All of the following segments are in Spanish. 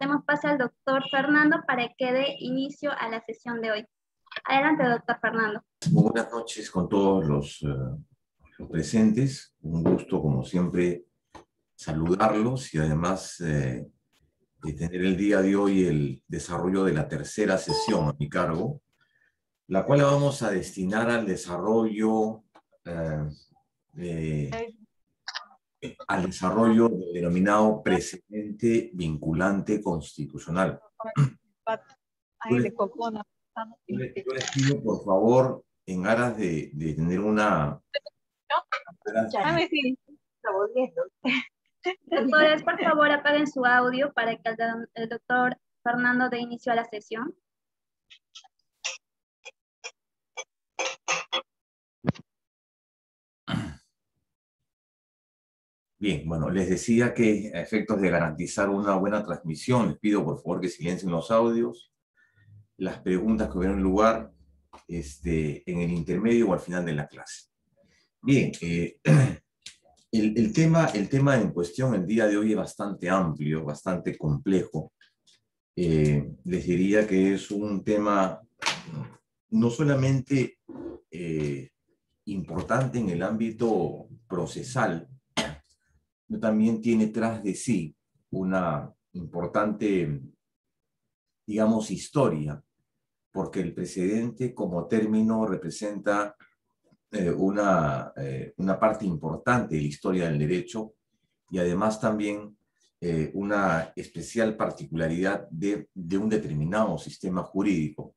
Demos pase al doctor Fernando para que dé inicio a la sesión de hoy. Adelante, doctor Fernando. Muy buenas noches con todos los presentes. Un gusto, como siempre, saludarlos y además de tener el día de hoy el desarrollo de la tercera sesión a mi cargo, la cual vamos a destinar al desarrollo del denominado precedente vinculante constitucional. Yo les pido, por favor, en aras de tener una... Doctores, por favor, apaguen su audio para que el doctor Fernando dé inicio a la sesión. Bien, bueno, les decía que a efectos de garantizar una buena transmisión, les pido por favor que silencien los audios, las preguntas que hubieran lugar en el intermedio o al final de la clase. Bien, el tema en cuestión el día de hoy es bastante amplio, bastante complejo. Les diría que es un tema no solamente importante en el ámbito procesal, también tiene tras de sí una importante, digamos, historia, porque el precedente como término representa una parte importante de la historia del derecho y además también una especial particularidad de un determinado sistema jurídico,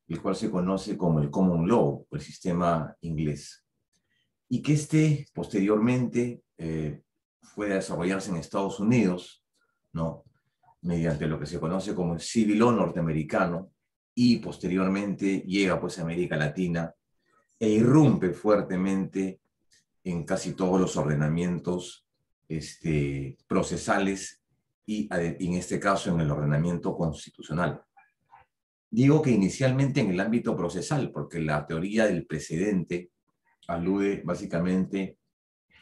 el cual se conoce como el common law, o el sistema inglés, y que posteriormente fue a desarrollarse en Estados Unidos, ¿no?, mediante lo que se conoce como el civil law norteamericano, y posteriormente llega pues a América Latina e irrumpe fuertemente en casi todos los ordenamientos procesales y en este caso en el ordenamiento constitucional. Digo que inicialmente en el ámbito procesal, porque la teoría del precedente alude básicamente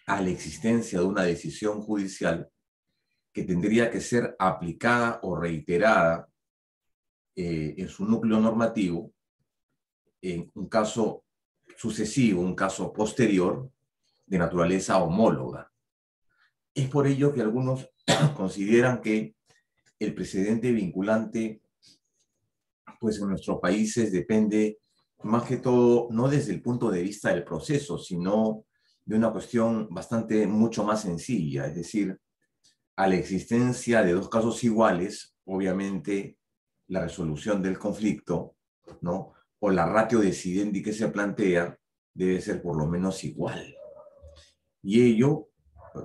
a la existencia de una decisión judicial que tendría que ser aplicada o reiterada en su núcleo normativo en un caso sucesivo, un caso posterior de naturaleza homóloga. Es por ello que algunos consideran que el precedente vinculante, pues en nuestros países depende más que todo, no desde el punto de vista del proceso, sino de una cuestión mucho más sencilla, es decir, a la existencia de dos casos iguales, obviamente la resolución del conflicto, ¿no?, o la ratio decidendi que se plantea debe ser por lo menos igual. Y ello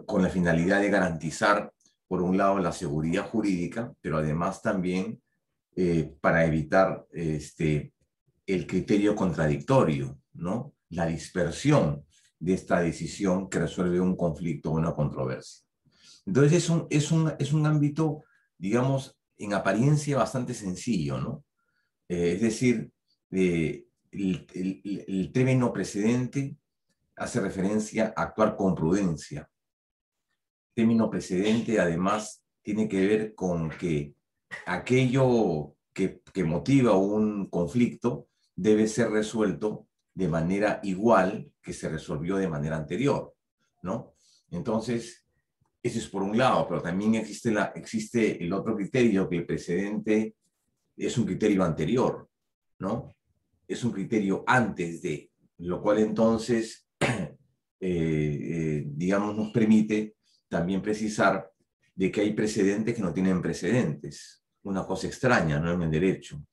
con la finalidad de garantizar, por un lado, la seguridad jurídica, pero además también para evitar el criterio contradictorio, ¿no?, la dispersión de esta decisión que resuelve un conflicto o una controversia. Entonces es un ámbito, digamos, en apariencia bastante sencillo, ¿no? Es decir, el término precedente hace referencia a actuar con prudencia. El término precedente, además, tiene que ver con que aquello que motiva un conflicto debe ser resuelto de manera igual que se resolvió de manera anterior, ¿no? Entonces, eso es por un lado, pero también existe el otro criterio, que el precedente es un criterio anterior, ¿no? Es un criterio antes de, lo cual entonces, digamos, nos permite también precisar de que hay precedentes que no tienen precedentes. Una cosa extraña, ¿no?, en el derecho.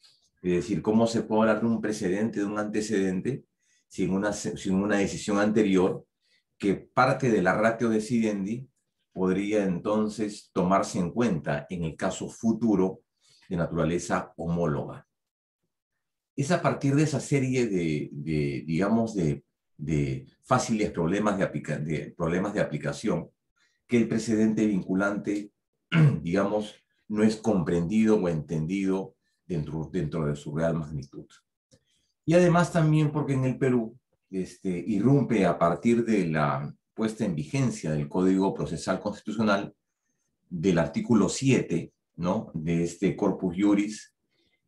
Es decir, ¿cómo se puede hablar de un precedente, de un antecedente, sin una decisión anterior que parte de la ratio decidendi podría entonces tomarse en cuenta en el caso futuro de naturaleza homóloga? Es a partir de esa serie digamos, de fáciles problemas de aplicación que el precedente vinculante, digamos, no es comprendido o entendido dentro de su real magnitud. Y además también porque en el Perú irrumpe a partir de la puesta en vigencia del Código Procesal Constitucional, del artículo 7, ¿no?, de este corpus juris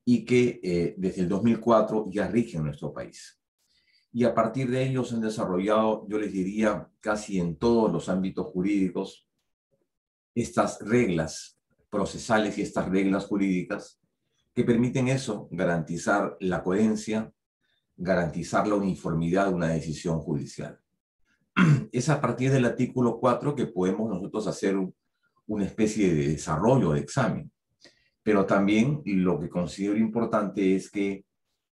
y que desde el 2004 ya rige en nuestro país. Y a partir de ellos se han desarrollado, yo les diría, casi en todos los ámbitos jurídicos, estas reglas procesales y estas reglas jurídicas que permiten eso, garantizar la coherencia, garantizar la uniformidad de una decisión judicial. Es a partir del artículo 4 que podemos nosotros hacer una especie de desarrollo de examen. Pero también lo que considero importante es que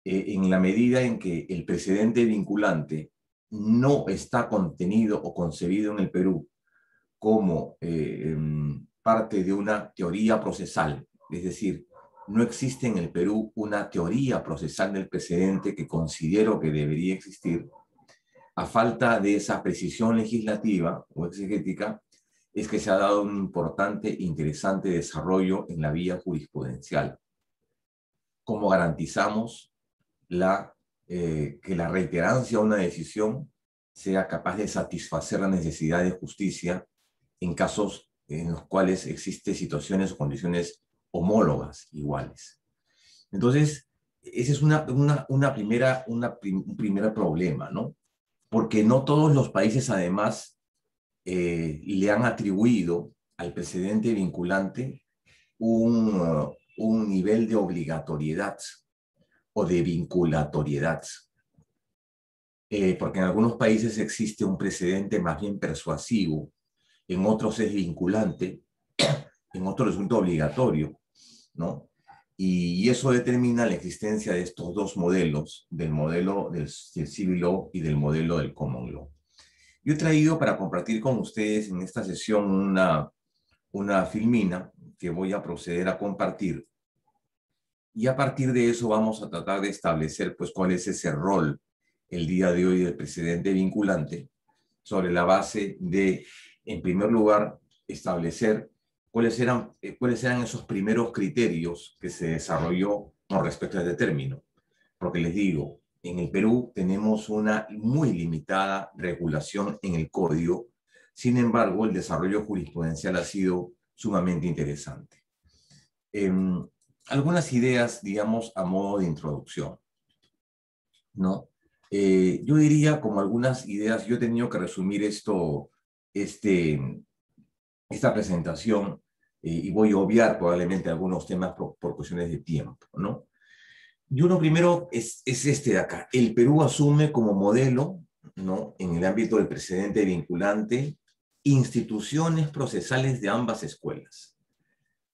en la medida en que el precedente vinculante no está contenido o concebido en el Perú como parte de una teoría procesal, es decir, no existe en el Perú una teoría procesal del precedente que considero que debería existir, a falta de esa precisión legislativa o exegética, es que se ha dado un importante e interesante desarrollo en la vía jurisprudencial. ¿Cómo garantizamos que la reiterancia de una decisión sea capaz de satisfacer la necesidad de justicia en casos en los cuales existen situaciones o condiciones homólogas, iguales? Entonces, ese es un primer problema, ¿no? Porque no todos los países, además, le han atribuido al precedente vinculante un nivel de obligatoriedad o de vinculatoriedad. Porque en algunos países existe un precedente más bien persuasivo, en otros es vinculante, en otros resulta obligatorio, ¿no? Y eso determina la existencia de estos dos modelos, del modelo del civil law y del modelo del common law. Yo he traído para compartir con ustedes en esta sesión una filmina que voy a proceder a compartir. Y a partir de eso vamos a tratar de establecer pues cuál es ese rol el día de hoy del precedente vinculante sobre la base de, en primer lugar, establecer cuáles eran esos primeros criterios que se desarrolló con respecto a este término. Porque les digo, en el Perú tenemos una muy limitada regulación en el código, sin embargo, el desarrollo jurisprudencial ha sido sumamente interesante. Algunas ideas, digamos, a modo de introducción, ¿no? Yo diría, como algunas ideas, yo he tenido que resumir esta presentación y voy a obviar probablemente algunos temas por cuestiones de tiempo, ¿no? Y uno primero es este de acá. El Perú asume como modelo, ¿no?, en el ámbito del precedente vinculante, instituciones procesales de ambas escuelas.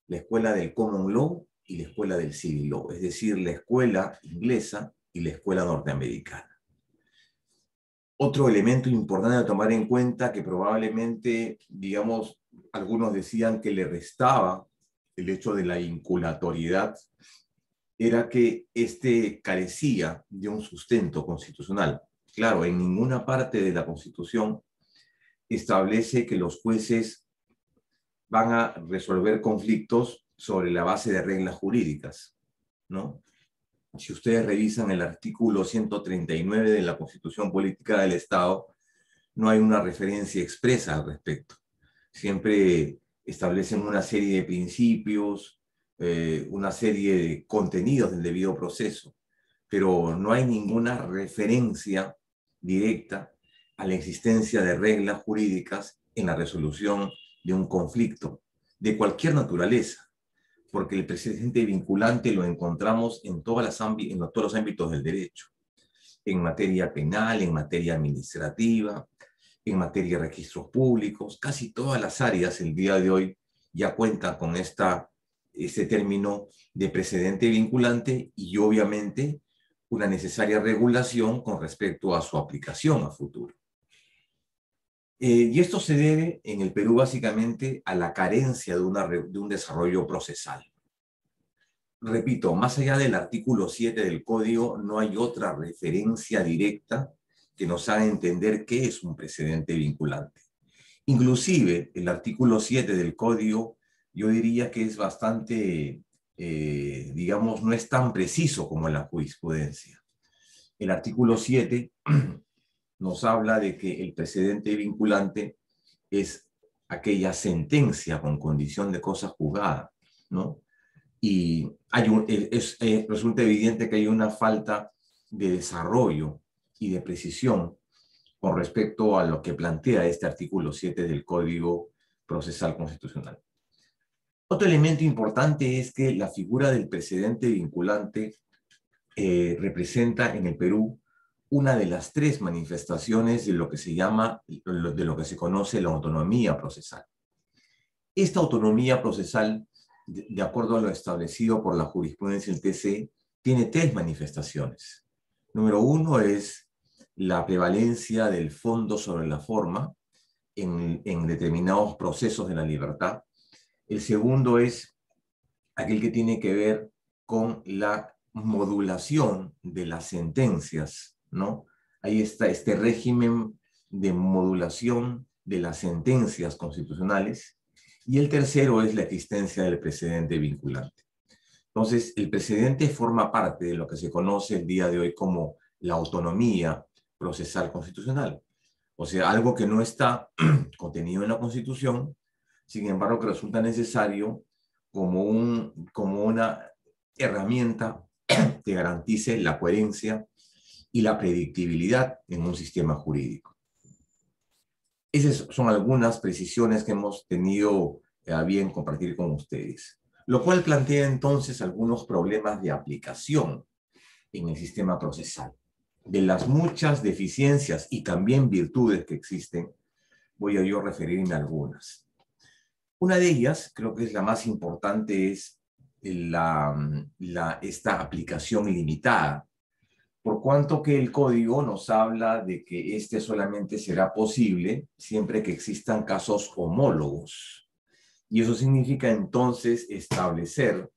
La escuela del Common Law y la escuela del Civil Law, es decir, la escuela inglesa y la escuela norteamericana. Otro elemento importante a tomar en cuenta que probablemente, digamos, algunos decían que le restaba el hecho de la vinculatoriedad, era que carecía de un sustento constitucional. Claro, en ninguna parte de la Constitución establece que los jueces van a resolver conflictos sobre la base de reglas jurídicas, ¿no? Si ustedes revisan el artículo 139 de la Constitución Política del Estado, no hay una referencia expresa al respecto. Siempre establecen una serie de principios, una serie de contenidos del debido proceso, pero no hay ninguna referencia directa a la existencia de reglas jurídicas en la resolución de un conflicto de cualquier naturaleza, porque el precedente vinculante lo encontramos en todos los ámbitos del derecho, en materia penal, en materia administrativa, en materia de registros públicos. Casi todas las áreas el día de hoy ya cuentan con este término de precedente vinculante y obviamente una necesaria regulación con respecto a su aplicación a futuro. Y esto se debe en el Perú básicamente a la carencia de un desarrollo procesal. Repito, más allá del artículo 7 del Código, no hay otra referencia directa que nos haga entender qué es un precedente vinculante. Inclusive, el artículo 7 del Código, yo diría que es bastante, digamos, no es tan preciso como en la jurisprudencia. El artículo 7 nos habla de que el precedente vinculante es aquella sentencia con condición de cosa juzgada ¿no? Y resulta evidente que hay una falta de desarrollo y de precisión con respecto a lo que plantea este artículo 7 del Código Procesal Constitucional. Otro elemento importante es que la figura del precedente vinculante representa en el Perú una de las tres manifestaciones de lo que se llama, de lo que se conoce la autonomía procesal. Esta autonomía procesal, de acuerdo a lo establecido por la jurisprudencia del TC, tiene tres manifestaciones. Número uno es la prevalencia del fondo sobre la forma en determinados procesos de la libertad. El segundo es aquel que tiene que ver con la modulación de las sentencias, ¿no? Ahí está este régimen de modulación de las sentencias constitucionales. Y el tercero es la existencia del precedente vinculante. Entonces, el precedente forma parte de lo que se conoce el día de hoy como la autonomía procesal constitucional. O sea, algo que no está contenido en la Constitución, sin embargo, que resulta necesario como una herramienta que garantice la coherencia y la predictibilidad en un sistema jurídico. Esas son algunas precisiones que hemos tenido a bien compartir con ustedes, lo cual plantea entonces algunos problemas de aplicación en el sistema procesal. De las muchas deficiencias y también virtudes que existen, voy a yo referirme a algunas. Una de ellas, creo que es la más importante, es esta aplicación limitada, por cuanto que el código nos habla de que este solamente será posible siempre que existan casos homólogos. Y eso significa entonces establecer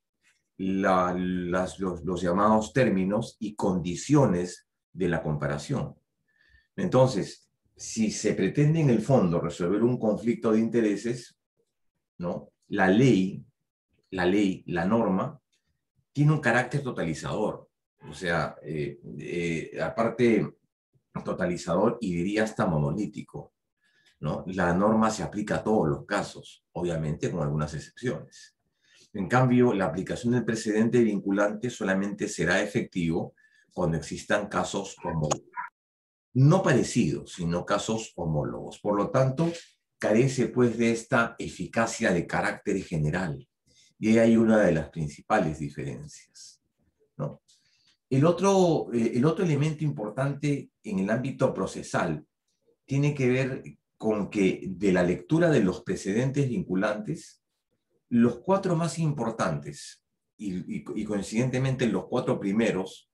los llamados términos y condiciones de la comparación. Entonces, si se pretende en el fondo resolver un conflicto de intereses, ¿no? La norma, tiene un carácter totalizador. O sea, aparte totalizador y diría hasta monolítico, ¿no? La norma se aplica a todos los casos, obviamente con algunas excepciones. En cambio, la aplicación del precedente vinculante solamente será efectivo cuando existan casos homólogos. No parecidos, sino casos homólogos. Por lo tanto, carece pues de esta eficacia de carácter general. Y ahí hay una de las principales diferencias, ¿no? El otro elemento importante en el ámbito procesal tiene que ver con que de la lectura de los precedentes vinculantes, los cuatro más importantes y coincidentemente los cuatro primeros,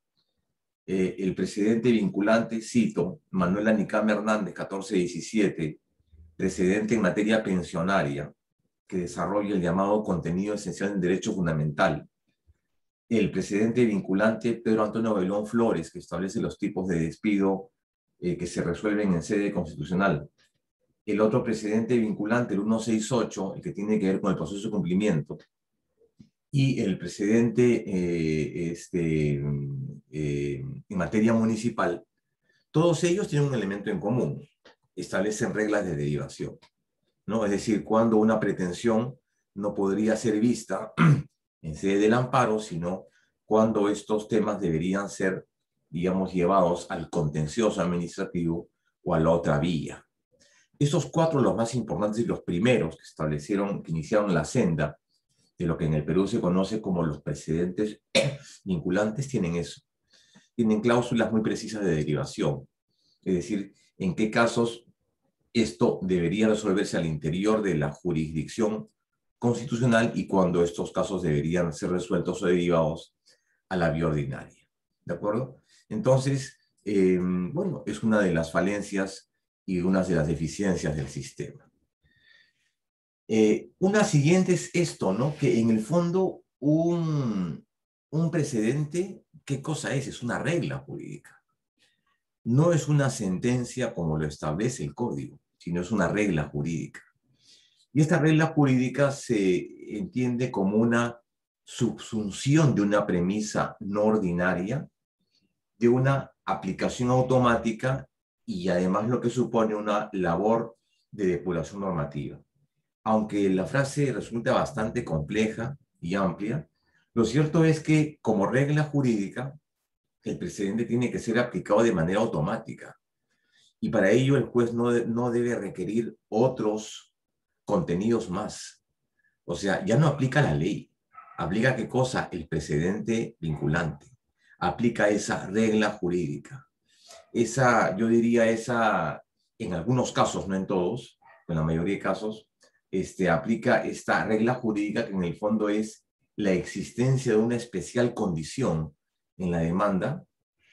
el precedente vinculante, cito, Manuel Anicama Hernández, 1417, precedente en materia pensionaria, que desarrolla el llamado contenido esencial del derecho fundamental. El precedente vinculante Pedro Antonio Belón Flores, que establece los tipos de despido que se resuelven en sede constitucional. El otro precedente vinculante, el 168, el que tiene que ver con el proceso de cumplimiento. Y el precedente en materia municipal. Todos ellos tienen un elemento en común. Establecen reglas de derivación, ¿no? Es decir, cuando una pretensión no podría ser vista en sede del amparo, sino cuando estos temas deberían ser, digamos, llevados al contencioso administrativo o a la otra vía. Estos cuatro, los más importantes y los primeros que iniciaron la senda de lo que en el Perú se conoce como los precedentes vinculantes, tienen eso. Tienen cláusulas muy precisas de derivación. Es decir, en qué casos esto debería resolverse al interior de la jurisdicción constitucional y cuando estos casos deberían ser resueltos o derivados a la vía ordinaria. ¿De acuerdo? Entonces, bueno, es una de las falencias y una de las deficiencias del sistema. Una siguiente es esto, ¿no? Que en el fondo un precedente, ¿qué cosa es? Es una regla jurídica. No es una sentencia como lo establece el código, sino es una regla jurídica. Y esta regla jurídica se entiende como una subsunción de una premisa no ordinaria, de una aplicación automática y además lo que supone una labor de depuración normativa. Aunque la frase resulta bastante compleja, y amplia, lo cierto es que como regla jurídica, el precedente tiene que ser aplicado de manera automática. Y para ello el juez no debe requerir otros contenidos más. O sea, ya no aplica la ley. ¿Aplica qué cosa? El precedente vinculante. Aplica esa regla jurídica. Yo diría en algunos casos, no en todos, en la mayoría de casos, aplica esta regla jurídica que en el fondo es la existencia de una especial condición en la demanda,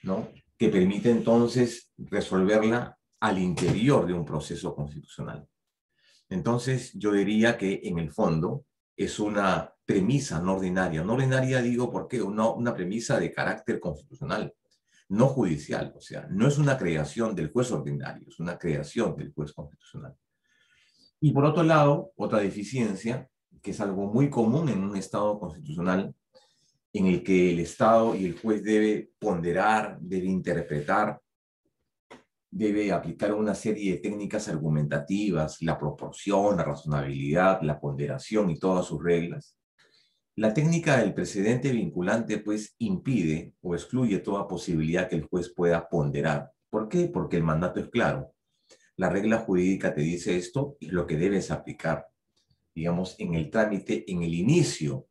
¿no? Que permite entonces resolverla al interior de un proceso constitucional. Entonces, yo diría que en el fondo es una premisa no ordinaria. No ordinaria digo porque una premisa de carácter constitucional, no judicial. O sea, no es una creación del juez ordinario, es una creación del juez constitucional. Y por otro lado, otra deficiencia, que es algo muy común en un Estado constitucional, en el que el Estado y el juez debe ponderar, debe interpretar, debe aplicar una serie de técnicas argumentativas, la proporción, la razonabilidad, la ponderación y todas sus reglas. La técnica del precedente vinculante, pues, impide o excluye toda posibilidad que el juez pueda ponderar. ¿Por qué? Porque el mandato es claro. La regla jurídica te dice esto y lo que debes aplicar, digamos, en el trámite, en el inicio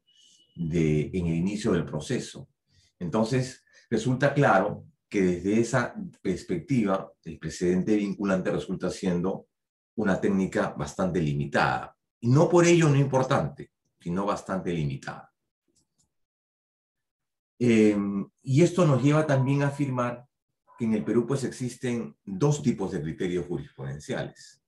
del proceso. Entonces, resulta claro que desde esa perspectiva, el precedente vinculante resulta siendo una técnica bastante limitada. Y no por ello no importante, sino bastante limitada. Y esto nos lleva también a afirmar que en el Perú pues existen dos tipos de criterios jurisprudenciales.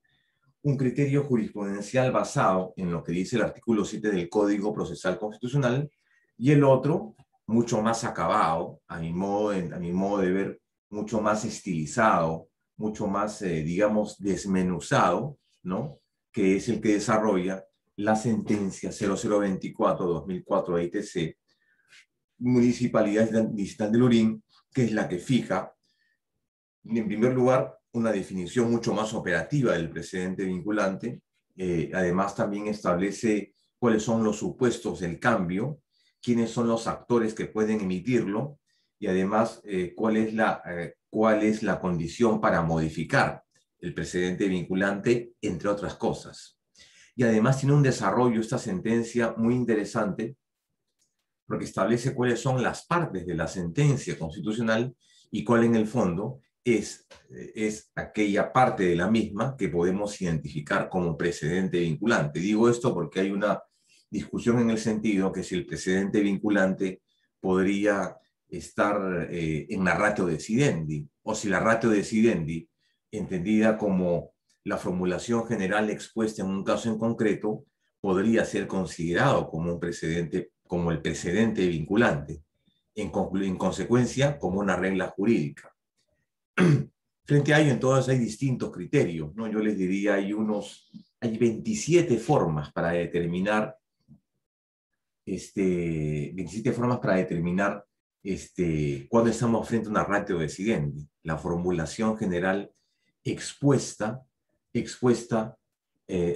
Un criterio jurisprudencial basado en lo que dice el artículo 7 del Código Procesal Constitucional y el otro mucho más acabado, a mi modo de ver, mucho más estilizado, mucho más, digamos, desmenuzado, ¿no? Que es el que desarrolla la sentencia 0024-2004 de ITC, Municipalidad Distrital de Lurín, que es la que fija, en primer lugar, una definición mucho más operativa del precedente vinculante. Además, también establece cuáles son los supuestos del cambio, quiénes son los actores que pueden emitirlo y además cuál es la condición para modificar el precedente vinculante, entre otras cosas. Y además tiene un desarrollo, esta sentencia, muy interesante, porque establece cuáles son las partes de la sentencia constitucional y cuál en el fondo es aquella parte de la misma que podemos identificar como precedente vinculante. Digo esto porque hay una discusión en el sentido que si el precedente vinculante podría estar en la ratio decidendi, o si la ratio decidendi, entendida como la formulación general expuesta en un caso en concreto, podría ser considerado como un precedente, como el precedente vinculante, en consecuencia como una regla jurídica. Frente a ello, entonces hay distintos criterios, ¿no? Yo les diría, hay 27 formas para determinar, 27 formas para determinar cuando estamos frente a una ratio decidendi, la formulación general expuesta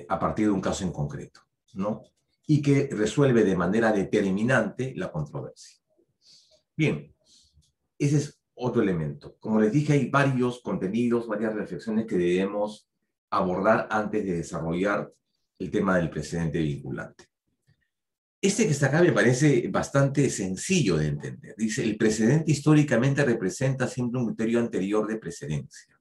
a partir de un caso en concreto, ¿no? Y que resuelve de manera determinante la controversia. Bien, ese es otro elemento. Como les dije, hay varios contenidos, varias reflexiones que debemos abordar antes de desarrollar el tema del precedente vinculante. Este que está acá me parece bastante sencillo de entender. Dice, el precedente históricamente representa siempre un criterio anterior de precedencia.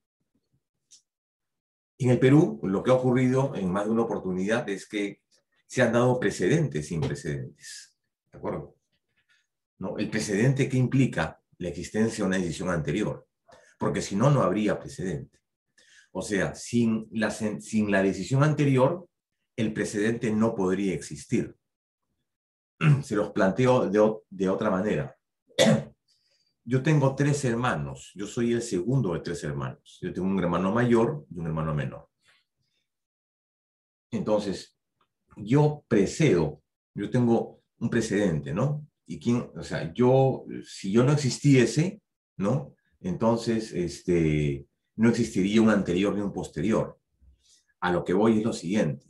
En el Perú, lo que ha ocurrido en más de una oportunidad es que se han dado precedentes sin precedentes. ¿De acuerdo? ¿No? El precedente, ¿qué implica? La existencia de una decisión anterior, porque si no, no habría precedente. O sea, sin la decisión anterior, el precedente no podría existir. Se los planteo de otra manera. Yo tengo 3 hermanos, yo soy el segundo de 3 hermanos. Yo tengo un hermano mayor y un hermano menor. Entonces, yo tengo un precedente, ¿no? Y si yo no existiese, ¿no? Entonces, no existiría un anterior ni un posterior. A lo que voy es lo siguiente,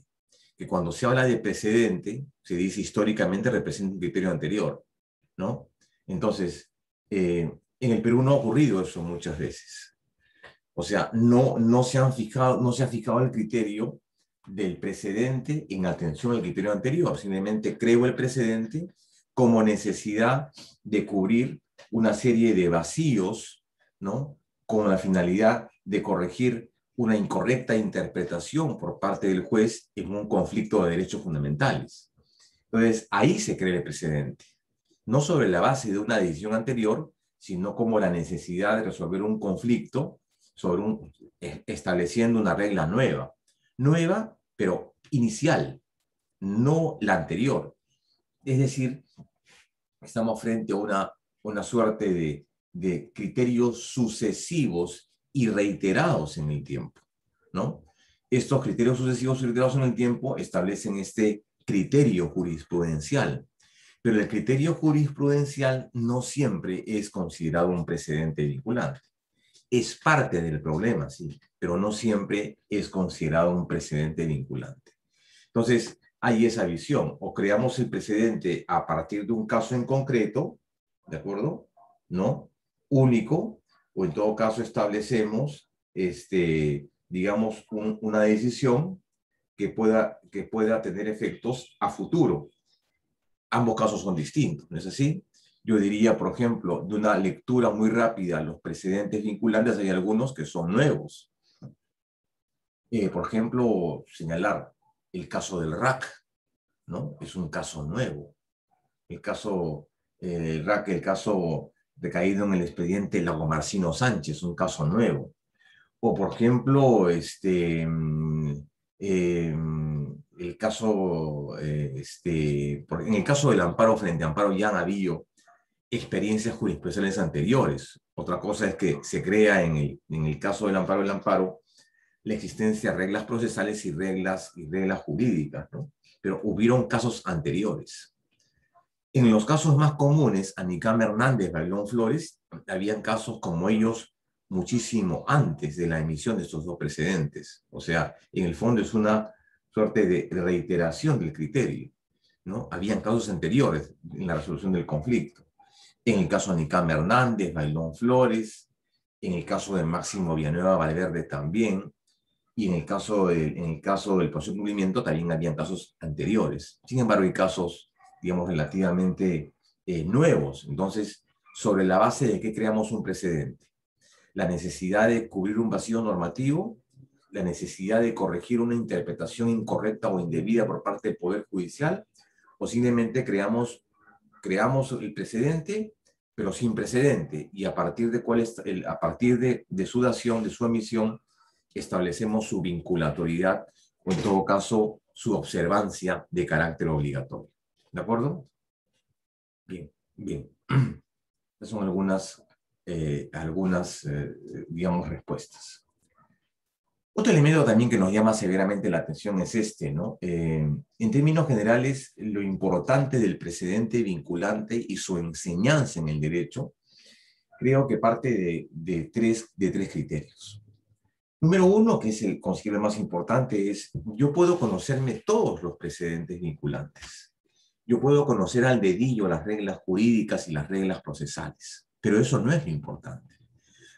que cuando se habla de precedente, se dice históricamente representa un criterio anterior, ¿no? Entonces, en el Perú no ha ocurrido eso muchas veces. O sea, no se ha fijado el criterio del precedente en atención al criterio anterior. Simplemente creo el precedente como necesidad de cubrir una serie de vacíos, ¿no? Con la finalidad de corregir una incorrecta interpretación por parte del juez en un conflicto de derechos fundamentales. Entonces, ahí se crea el precedente. No sobre la base de una decisión anterior, sino como la necesidad de resolver un conflicto estableciendo una regla nueva. Nueva, pero inicial, no la anterior. Es decir, estamos frente a una suerte de criterios sucesivos y reiterados en el tiempo, ¿no? Estos criterios sucesivos y reiterados en el tiempo establecen este criterio jurisprudencial, pero el criterio jurisprudencial no siempre es considerado un precedente vinculante. Es parte del problema, sí, pero no siempre es considerado un precedente vinculante. Entonces, hay esa visión, o creamos el precedente a partir de un caso en concreto, ¿de acuerdo? ¿No? Único, o en todo caso establecemos, digamos, una decisión que pueda tener efectos a futuro. Ambos casos son distintos, ¿no es así? Yo diría, por ejemplo, de una lectura muy rápida, los precedentes vinculantes, hay algunos que son nuevos. Por ejemplo, señalar el caso del RAC, ¿no? Es un caso nuevo. El caso del RAC, el caso recaído en el expediente Lagomarsino Sánchez, un caso nuevo. O, por ejemplo, el caso, en el caso del amparo frente a Amparo ya han habido experiencias jurisprudenciales anteriores. Otra cosa es que se crea en el caso del amparo la existencia de reglas procesales y reglas jurídicas, ¿no? Pero hubieron casos anteriores. En los casos más comunes, Anicama Hernández, Bailón Flores, habían casos como ellos muchísimo antes de la emisión de estos dos precedentes. O sea, en el fondo es una suerte de reiteración del criterio, ¿no? Habían casos anteriores en la resolución del conflicto. En el caso de Anicama Hernández, Bailón Flores, en el caso de Máximo Villanueva Valverde también, y en el caso del proceso de cumplimiento también habían casos anteriores. Sin embargo, hay casos, digamos, relativamente nuevos. Entonces, ¿sobre la base de qué creamos un precedente? La necesidad de cubrir un vacío normativo, la necesidad de corregir una interpretación incorrecta o indebida por parte del Poder Judicial, o simplemente creamos el precedente, pero sin precedente, y a partir de su dación, de su emisión, establecemos su vinculatoriedad o, en todo caso, su observancia de carácter obligatorio. ¿De acuerdo? Bien, bien. Estas son algunas digamos, respuestas. Otro elemento también que nos llama severamente la atención es ¿no? En términos generales, lo importante del precedente vinculante y su enseñanza en el derecho, creo que parte de tres criterios. Número uno, que es considero el más importante, es yo puedo conocerme todos los precedentes vinculantes. Yo puedo conocer al dedillo las reglas jurídicas y las reglas procesales, pero eso no es lo importante.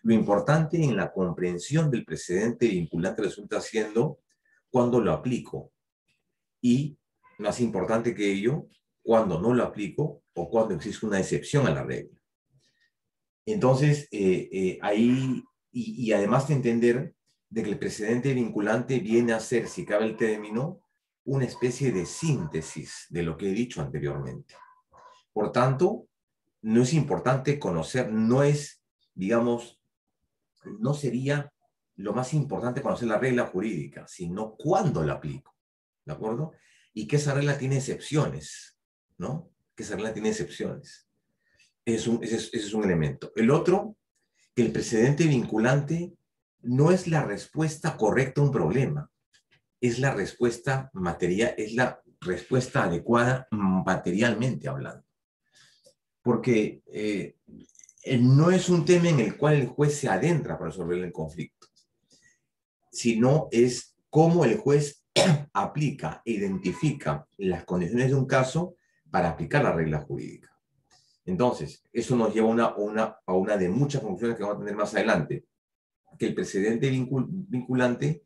Lo importante en la comprensión del precedente vinculante resulta siendo cuándo lo aplico y, más importante que ello, cuándo no lo aplico o cuándo existe una excepción a la regla. Entonces, ahí, y además de entender de que el precedente vinculante viene a ser, si cabe el término, una especie de síntesis de lo que he dicho anteriormente. Por tanto, no es importante conocer, no es, digamos, no sería lo más importante conocer la regla jurídica, sino cuándo la aplico, ¿de acuerdo? Y que esa regla tiene excepciones, ¿no? Que esa regla tiene excepciones. Ese es un elemento. El otro, que el precedente vinculante no es la respuesta correcta a un problema, es la respuesta material, es la respuesta adecuada materialmente hablando. Porque no es un tema en el cual el juez se adentra para resolver el conflicto, sino es cómo el juez aplica e identifica las condiciones de un caso para aplicar la regla jurídica. Entonces, eso nos lleva a una de muchas conclusiones que vamos a tener más adelante, que el precedente vinculante,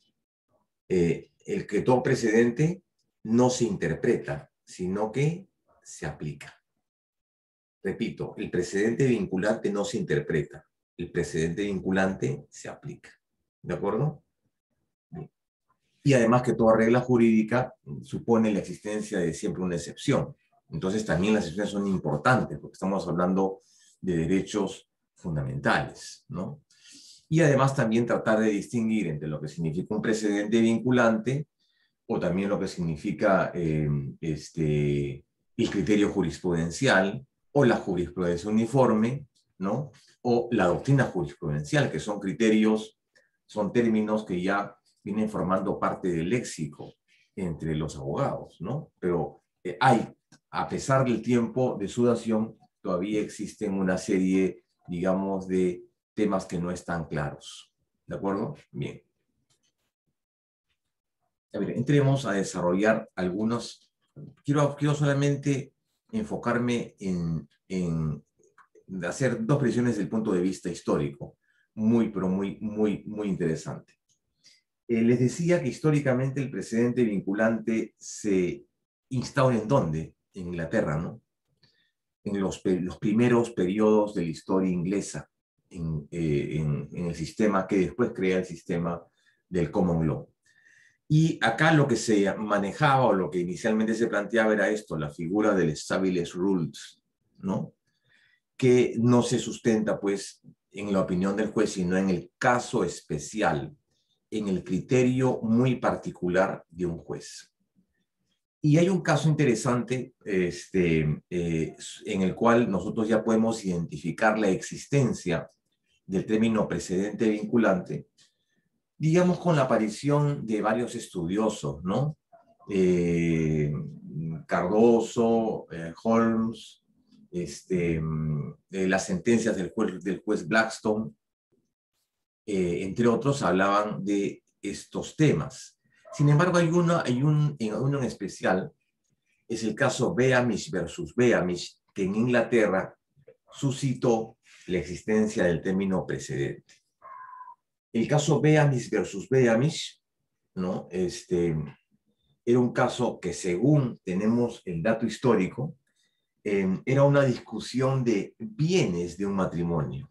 el que todo precedente no se interpreta, sino que se aplica. Repito, el precedente vinculante no se interpreta, el precedente vinculante se aplica. ¿De acuerdo? Bien. Y además que toda regla jurídica supone la existencia de siempre una excepción. Entonces también las excepciones son importantes porque estamos hablando de derechos fundamentales, ¿no? Y además también tratar de distinguir entre lo que significa un precedente vinculante o también lo que significa el criterio jurisprudencial o la jurisprudencia uniforme, ¿no? O la doctrina jurisprudencial, que son criterios, son términos que ya vienen formando parte del léxico entre los abogados, ¿no? Pero a pesar del tiempo de sudación, todavía existen una serie, digamos, de temas que no están claros. ¿De acuerdo? Bien. A ver, entremos a desarrollar algunos. Quiero solamente enfocarme en hacer dos precisiones desde el punto de vista histórico, pero muy interesante. Les decía que históricamente el precedente vinculante se instaura ¿en dónde? En Inglaterra, ¿no? En los primeros periodos de la historia inglesa, en el sistema que después crea el sistema del Common Law. Y acá lo que se manejaba o lo que inicialmente se planteaba era esto, la figura del established rules, ¿no? Que no se sustenta, pues, en la opinión del juez, sino en el caso especial, en el criterio muy particular de un juez. Y hay un caso interesante en el cual nosotros ya podemos identificar la existencia del término precedente vinculante, digamos, con la aparición de varios estudiosos, ¿no? Cardoso, Holmes, las sentencias del juez Blackstone, entre otros, hablaban de estos temas. Sin embargo, hay uno en especial, es el caso Beamish versus Beamish, que en Inglaterra suscitó la existencia del término precedente. El caso Beamish versus Beamish, ¿no? Era un caso que, según tenemos el dato histórico, era una discusión de bienes de un matrimonio.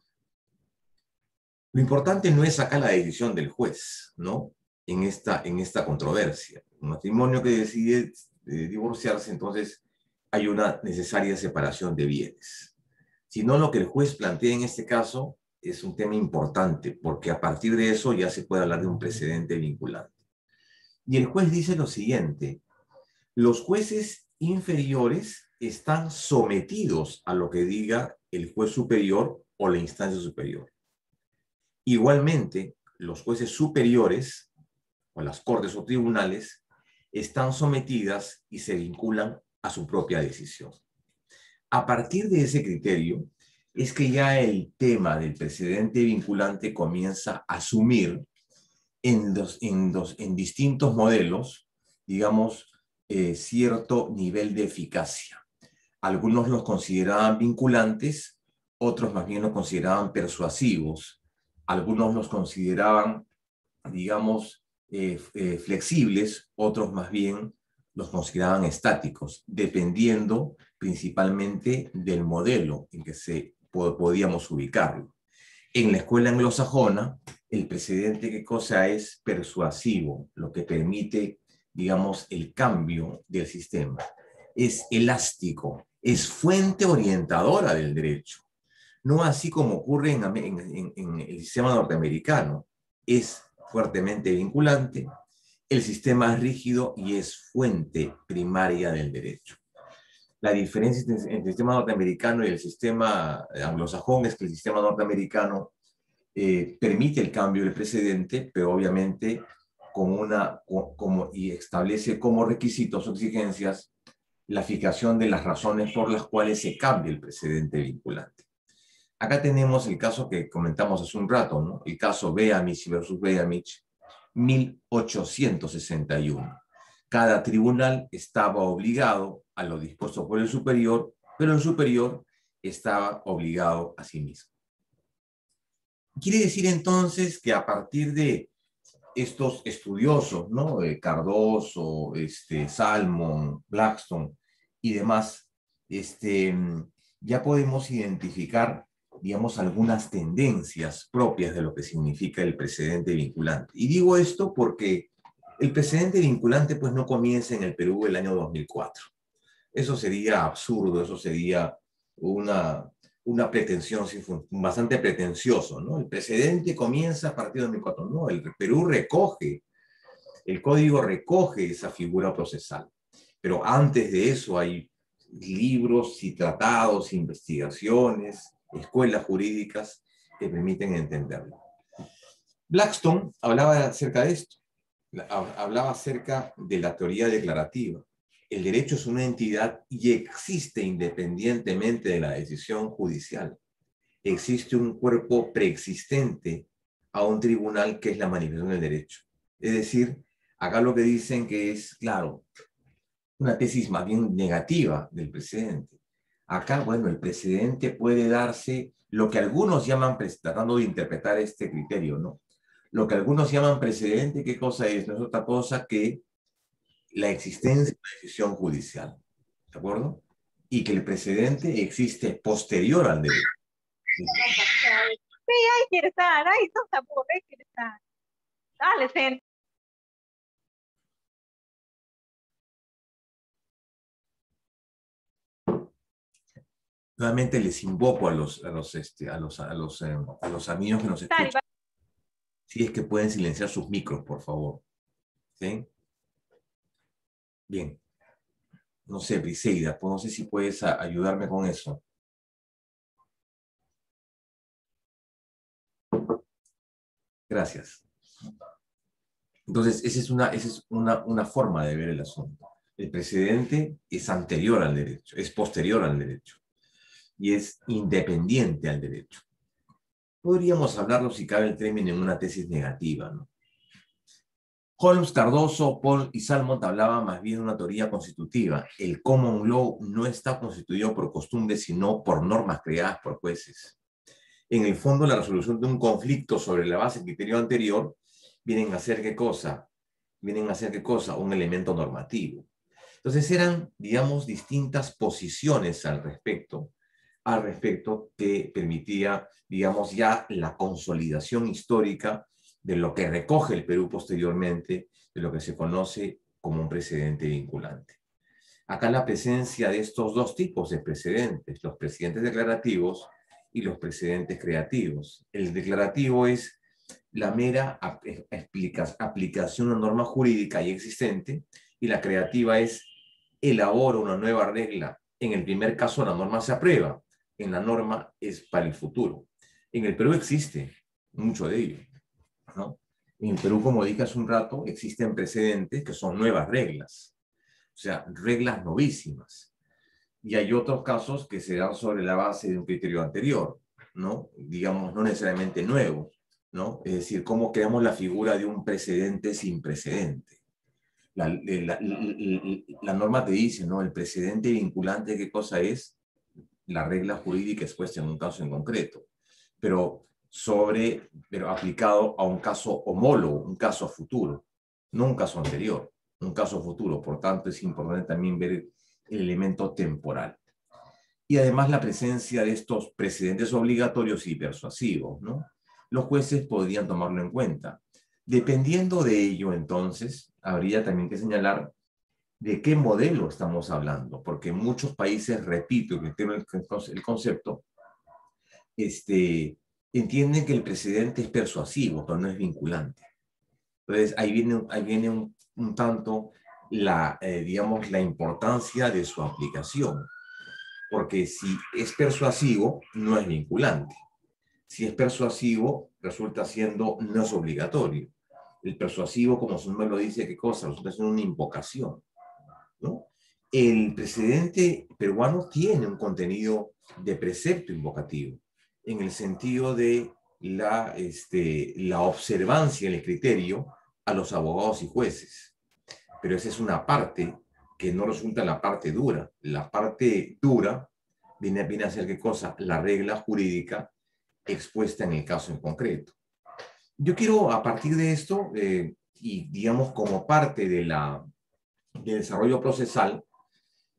Lo importante no es acá la decisión del juez, ¿no? En esta controversia. Un matrimonio que decide divorciarse, entonces hay una necesaria separación de bienes. Sino lo que el juez plantea en este caso es un tema importante, porque a partir de eso ya se puede hablar de un precedente vinculante. Y el juez dice lo siguiente: los jueces inferiores están sometidos a lo que diga el juez superior o la instancia superior. Igualmente, los jueces superiores o las cortes o tribunales están sometidas y se vinculan a su propia decisión. A partir de ese criterio es que ya el tema del precedente vinculante comienza a asumir en distintos modelos, digamos, cierto nivel de eficacia. Algunos los consideraban vinculantes, otros más bien los consideraban persuasivos, algunos los consideraban, digamos, flexibles, otros más bien los consideraban estáticos, dependiendo principalmente del modelo en que podíamos ubicarlo. En la escuela anglosajona, el precedente, ¿qué cosa es? Persuasivo, lo que permite, digamos, el cambio del sistema. Es elástico, es fuente orientadora del derecho. No así como ocurre en el sistema norteamericano. Es fuertemente vinculante, el sistema es rígido y es fuente primaria del derecho. La diferencia entre el sistema norteamericano y el sistema anglosajón es que el sistema norteamericano permite el cambio del precedente, pero obviamente y establece como requisitos o exigencias la fijación de las razones por las cuales se cambia el precedente vinculante. Acá tenemos el caso que comentamos hace un rato, ¿no? El caso Beamish versus Beamish, 1861. Cada tribunal estaba obligado a lo dispuesto por el superior, pero el superior estaba obligado a sí mismo. Quiere decir entonces que a partir de estos estudiosos, ¿no? Cardoso, Salmon, Blackstone y demás, ya podemos identificar, digamos, algunas tendencias propias de lo que significa el precedente vinculante. Y digo esto porque el precedente vinculante pues no comienza en el Perú el año 2004. Eso sería absurdo, eso sería una pretensión, bastante pretencioso, ¿no? El precedente comienza a partir de 2004. No, el Perú recoge, el código recoge esa figura procesal. Pero antes de eso hay libros y tratados, investigaciones, escuelas jurídicas que permiten entenderlo. Blackstone hablaba acerca de esto, hablaba acerca de la teoría declarativa. El derecho es una entidad y existe independientemente de la decisión judicial. Existe un cuerpo preexistente a un tribunal que es la manifestación del derecho. Es decir, acá lo que dicen que es, claro, una tesis más bien negativa del precedente. Acá, bueno, el precedente puede darse lo que algunos llaman, tratando de interpretar este criterio, ¿no? Lo que algunos llaman precedente, ¿qué cosa es? No es otra cosa que la existencia de una decisión judicial, ¿de acuerdo? Y que el precedente existe posterior al derecho. Sí, ahí quiere estar, ahí quiere estar. Dale, Zen. Nuevamente les invoco a los amigos que nos escuchan, si es que pueden silenciar sus micros, por favor. ¿Sí? Bien. No sé, Briseida, pues no sé si puedes ayudarme con eso. Gracias. Entonces, esa es una forma de ver el asunto. El precedente es anterior al derecho, es posterior al derecho y es independiente al derecho. Podríamos hablarlo, si cabe el término, en una tesis negativa, ¿no? Holmes, Cardoso, Paul y Salmon hablaban más bien de una teoría constitutiva. El common law no está constituido por costumbres, sino por normas creadas por jueces. En el fondo, la resolución de un conflicto sobre la base del criterio anterior vienen a ser ¿qué cosa? Vienen a ser ¿qué cosa? Un elemento normativo. Entonces eran, digamos, distintas posiciones al respecto que permitía, digamos, ya la consolidación histórica de lo que recoge el Perú posteriormente, de lo que se conoce como un precedente vinculante. Acá la presencia de estos dos tipos de precedentes, los precedentes declarativos y los precedentes creativos. El declarativo es la mera aplicación de una norma jurídica ya existente, y la creativa es elabora una nueva regla. En el primer caso la norma se aprueba, en la norma es para el futuro. En el Perú existe mucho de ello, ¿no? En el Perú, como dije hace un rato, existen precedentes que son nuevas reglas, o sea, reglas novísimas. Y hay otros casos que se dan sobre la base de un criterio anterior, ¿no? Digamos, no necesariamente nuevo, ¿no? Es decir, cómo creamos la figura de un precedente sin precedente. La norma te dice, ¿no? El precedente vinculante, ¿qué cosa es? La regla jurídica expuesta en un caso en concreto, pero aplicado a un caso homólogo, un caso futuro, no un caso anterior, un caso futuro. Por tanto, es importante también ver el elemento temporal. Y además la presencia de estos precedentes obligatorios y persuasivos, ¿no? Los jueces podrían tomarlo en cuenta. Dependiendo de ello, entonces, habría también que señalar de qué modelo estamos hablando, porque en muchos países, repito, que tengo el concepto, entienden que el precedente es persuasivo, pero no es vinculante. Entonces, ahí viene un tanto digamos, la importancia de su aplicación, porque si es persuasivo, no es vinculante. Si es persuasivo, resulta siendo, no es obligatorio. El persuasivo, como su nombre lo dice, ¿qué cosa? Resulta siendo una invocación, ¿no? El precedente peruano tiene un contenido de precepto invocativo, en el sentido de la observancia en el criterio a los abogados y jueces. pero esa es una parte que no resulta la parte dura. La parte dura viene a ser ¿qué cosa? La regla jurídica expuesta en el caso en concreto. Yo quiero, a partir de esto, y digamos como parte del desarrollo procesal,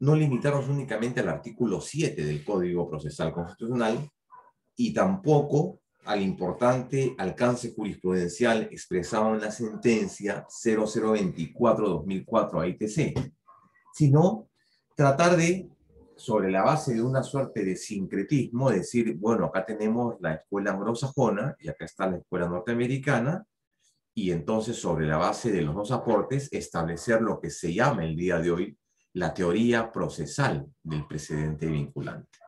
no limitarnos únicamente al artículo 7 del Código Procesal Constitucional y tampoco al importante alcance jurisprudencial expresado en la sentencia 0024-2004 AITC, sino tratar de, sobre la base de una suerte de sincretismo, decir, bueno, acá tenemos la escuela anglosajona y acá está la escuela norteamericana, y entonces sobre la base de los dos aportes establecer lo que se llama el día de hoy la teoría procesal del precedente vinculante,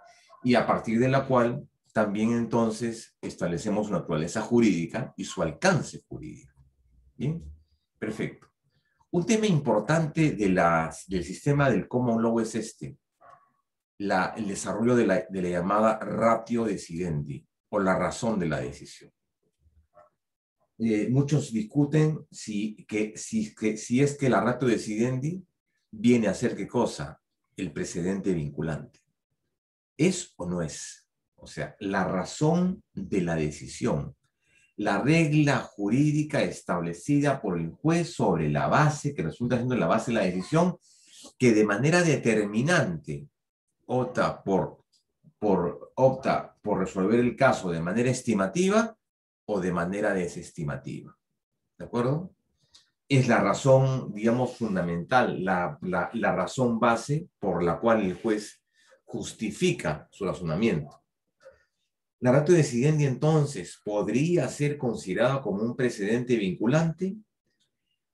y a partir de la cual también entonces establecemos su naturaleza jurídica y su alcance jurídico. ¿Bien? Perfecto. Un tema importante del sistema del common law es el desarrollo de la llamada ratio decidendi, o la razón de la decisión. Muchos discuten si es que la ratio decidendi viene a ser ¿qué cosa? El precedente vinculante. ¿Es o no es? O sea, la razón de la decisión, la regla jurídica establecida por el juez sobre la base, que resulta siendo la base de la decisión, que de manera determinante opta por resolver el caso de manera estimativa o de manera desestimativa. ¿De acuerdo? Es la razón, digamos, fundamental, la razón base por la cual el juez justifica su razonamiento. La ratio decidendi, entonces, ¿podría ser considerada como un precedente vinculante?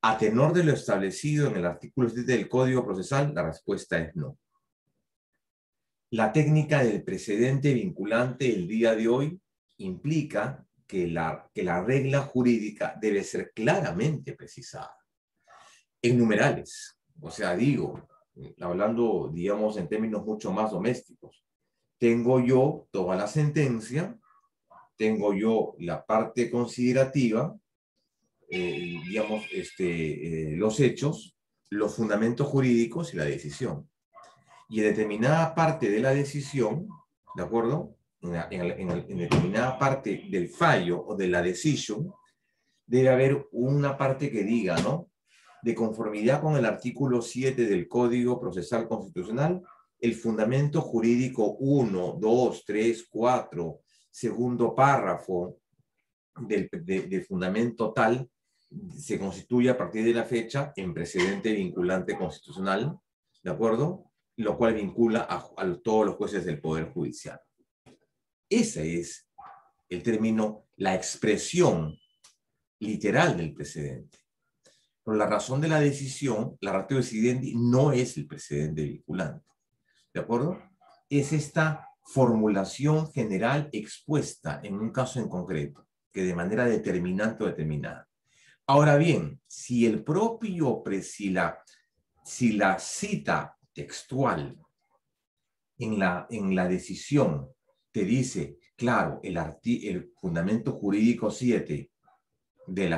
A tenor de lo establecido en el artículo 7 del Código Procesal, la respuesta es no. La técnica del precedente vinculante el día de hoy implica que la regla jurídica debe ser claramente precisada en numerales. O sea, digo, hablando, digamos, en términos mucho más domésticos, tengo yo toda la sentencia, tengo yo la parte considerativa, digamos, los hechos, los fundamentos jurídicos y la decisión. Y en determinada parte de la decisión, ¿de acuerdo? En determinada parte del fallo o de la decisión, debe haber una parte que diga, ¿no? De conformidad con el artículo 7 del Código Procesal Constitucional, el fundamento jurídico 1, 2, 3, 4, segundo párrafo del fundamento tal, se constituye a partir de la fecha en precedente vinculante constitucional, ¿de acuerdo? Lo cual vincula a todos los jueces del Poder Judicial. Ese es el término, la expresión literal del precedente. Por la razón de la decisión, la ratio decidendi no es el precedente vinculante. ¿De acuerdo? Es esta formulación general expuesta en un caso en concreto, que de manera determinante o determinada. Ahora bien, si el propio, si la cita textual en la decisión te dice, claro, el fundamento jurídico 7 de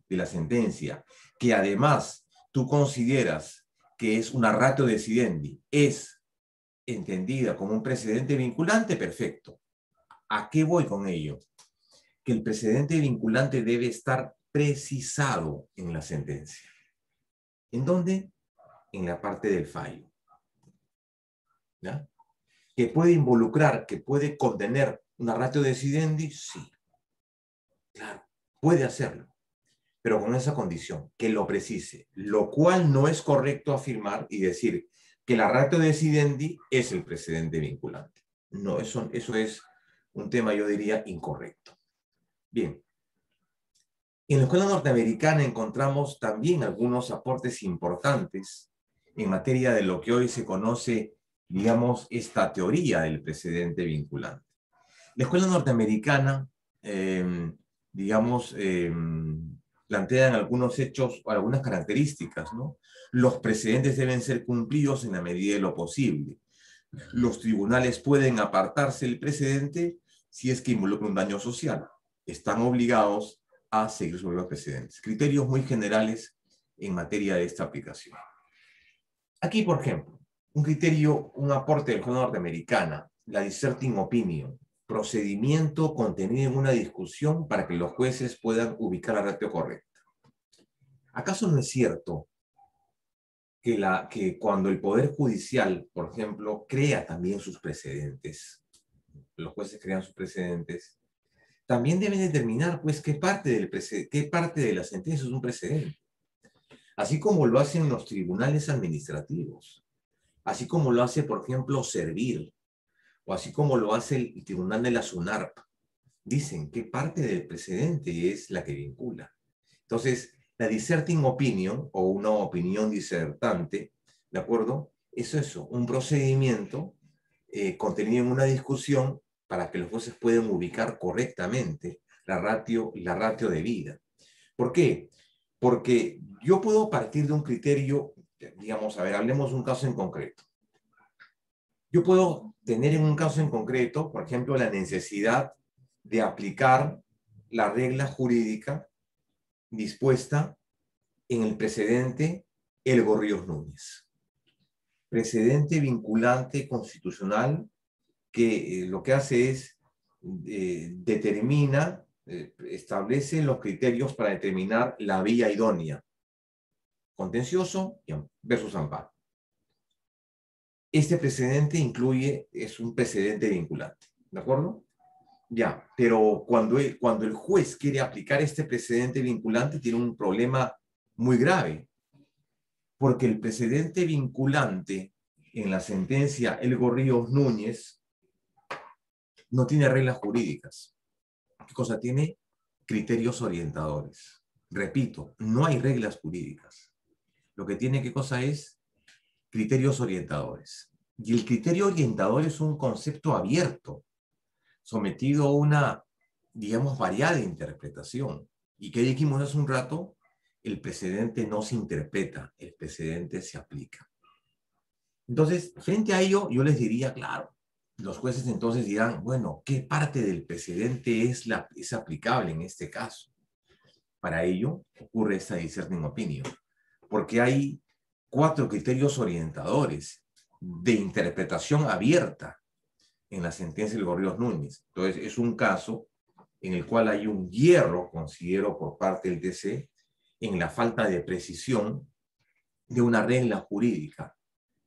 la sentencia, que además tú consideras que es una ratio decidendi, es entendida como un precedente vinculante, perfecto. ¿A qué voy con ello? Que el precedente vinculante debe estar precisado en la sentencia. ¿En dónde? En la parte del fallo. ¿Ya? ¿Que puede involucrar, que puede contener una ratio decidendi? Sí. Claro, puede hacerlo, pero con esa condición, que lo precise, lo cual no es correcto afirmar y decir que la ratio decidendi es el precedente vinculante. No, eso es un tema, yo diría, incorrecto. Bien. En la escuela norteamericana encontramos también algunos aportes importantes en materia de lo que hoy se conoce, digamos, esta teoría del precedente vinculante. La escuela norteamericana, digamos, plantean algunos hechos o algunas características, ¿no? Los precedentes deben ser cumplidos en la medida de lo posible. Los tribunales pueden apartarse del precedente si es que involucra un daño social. Están obligados a seguir sobre los precedentes. Criterios muy generales en materia de esta aplicación. Aquí, por ejemplo, un criterio, un aporte del Código norteamericana, la dissenting opinion, procedimiento contenido en una discusión para que los jueces puedan ubicar la ratio correcta. ¿Acaso no es cierto que cuando el Poder Judicial, por ejemplo, crea también sus precedentes, los jueces crean sus precedentes, también deben determinar, pues, qué parte de la sentencia es un precedente? Así como lo hacen los tribunales administrativos, así como lo hace, por ejemplo, Servir, o así como lo hace el tribunal de la SUNARP. Dicen qué parte del precedente es la que vincula. Entonces, la dissenting opinion, o una opinión disertante, ¿de acuerdo? Es eso, un procedimiento contenido en una discusión para que los jueces puedan ubicar correctamente la ratio debida. ¿Por qué? Porque yo puedo partir de un criterio, digamos, a ver, hablemos de un caso en concreto. Yo puedo tener en un caso en concreto, por ejemplo, la necesidad de aplicar la regla jurídica dispuesta en el precedente Elgo Ríos Núñez. Precedente vinculante constitucional que lo que hace es establece los criterios para determinar la vía idónea. Contencioso versus amparo. Este precedente es un precedente vinculante, ¿de acuerdo? Ya, pero cuando el juez quiere aplicar este precedente vinculante tiene un problema muy grave, porque el precedente vinculante en la sentencia Elgo Ríos Núñez no tiene reglas jurídicas. ¿Qué cosa tiene? Criterios orientadores. Repito, no hay reglas jurídicas. Lo que tiene, ¿qué cosa es? Criterios orientadores. Y el criterio orientador es un concepto abierto, sometido a una, digamos, variada interpretación. ¿Y qué dijimos hace un rato? El precedente no se interpreta, el precedente se aplica. Entonces, frente a ello, yo les diría, claro, los jueces entonces dirán, bueno, ¿qué parte del precedente es aplicable en este caso? Para ello ocurre esta dissenting opinion, porque hay 4 criterios orientadores de interpretación abierta en la sentencia del Ríos Núñez. Entonces, es un caso en el cual hay un hierro, considero, por parte del TC, en la falta de precisión de una regla jurídica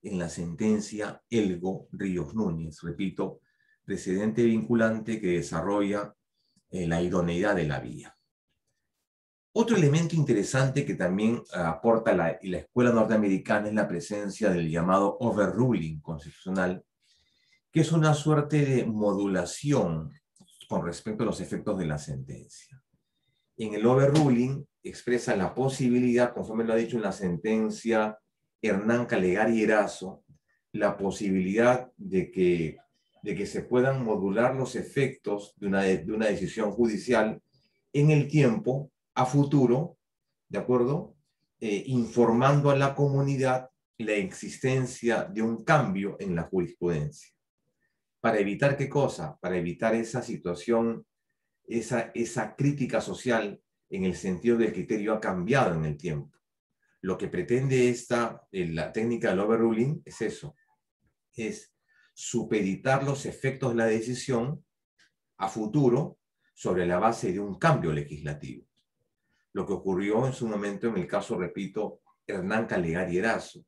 en la sentencia Elgo Ríos Núñez. Repito, precedente vinculante que desarrolla la idoneidad de la vía. Otro elemento interesante que también aporta la escuela norteamericana es la presencia del llamado overruling constitucional, que es una suerte de modulación con respecto a los efectos de la sentencia. En el overruling expresa la posibilidad, conforme lo ha dicho en la sentencia Hernán Calegari Erazo, la posibilidad de que se puedan modular los efectos de una decisión judicial en el tiempo, a futuro, ¿de acuerdo? Informando a la comunidad la existencia de un cambio en la jurisprudencia. ¿Para evitar qué cosa? Para evitar esa situación, esa crítica social en el sentido del criterio ha cambiado en el tiempo. Lo que pretende la técnica del overruling es eso, es supeditar los efectos de la decisión a futuro sobre la base de un cambio legislativo. Lo que ocurrió en su momento en el caso, repito, Hernán Calegari Erazo.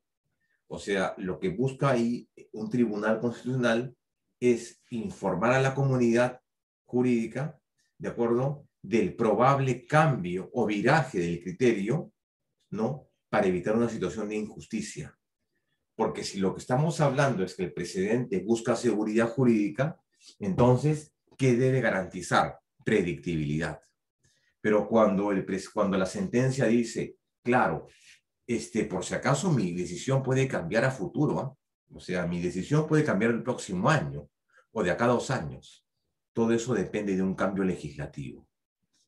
O sea, lo que busca ahí un tribunal constitucional es informar a la comunidad jurídica, ¿de acuerdo?, del probable cambio o viraje del criterio, ¿no?, para evitar una situación de injusticia. Porque si lo que estamos hablando es que el precedente busca seguridad jurídica, entonces, ¿qué debe garantizar? Predictibilidad. Pero cuando la sentencia dice, claro, por si acaso mi decisión puede cambiar a futuro, ¿eh? O sea, mi decisión puede cambiar el próximo año o de acá a 2 años. Todo eso depende de un cambio legislativo.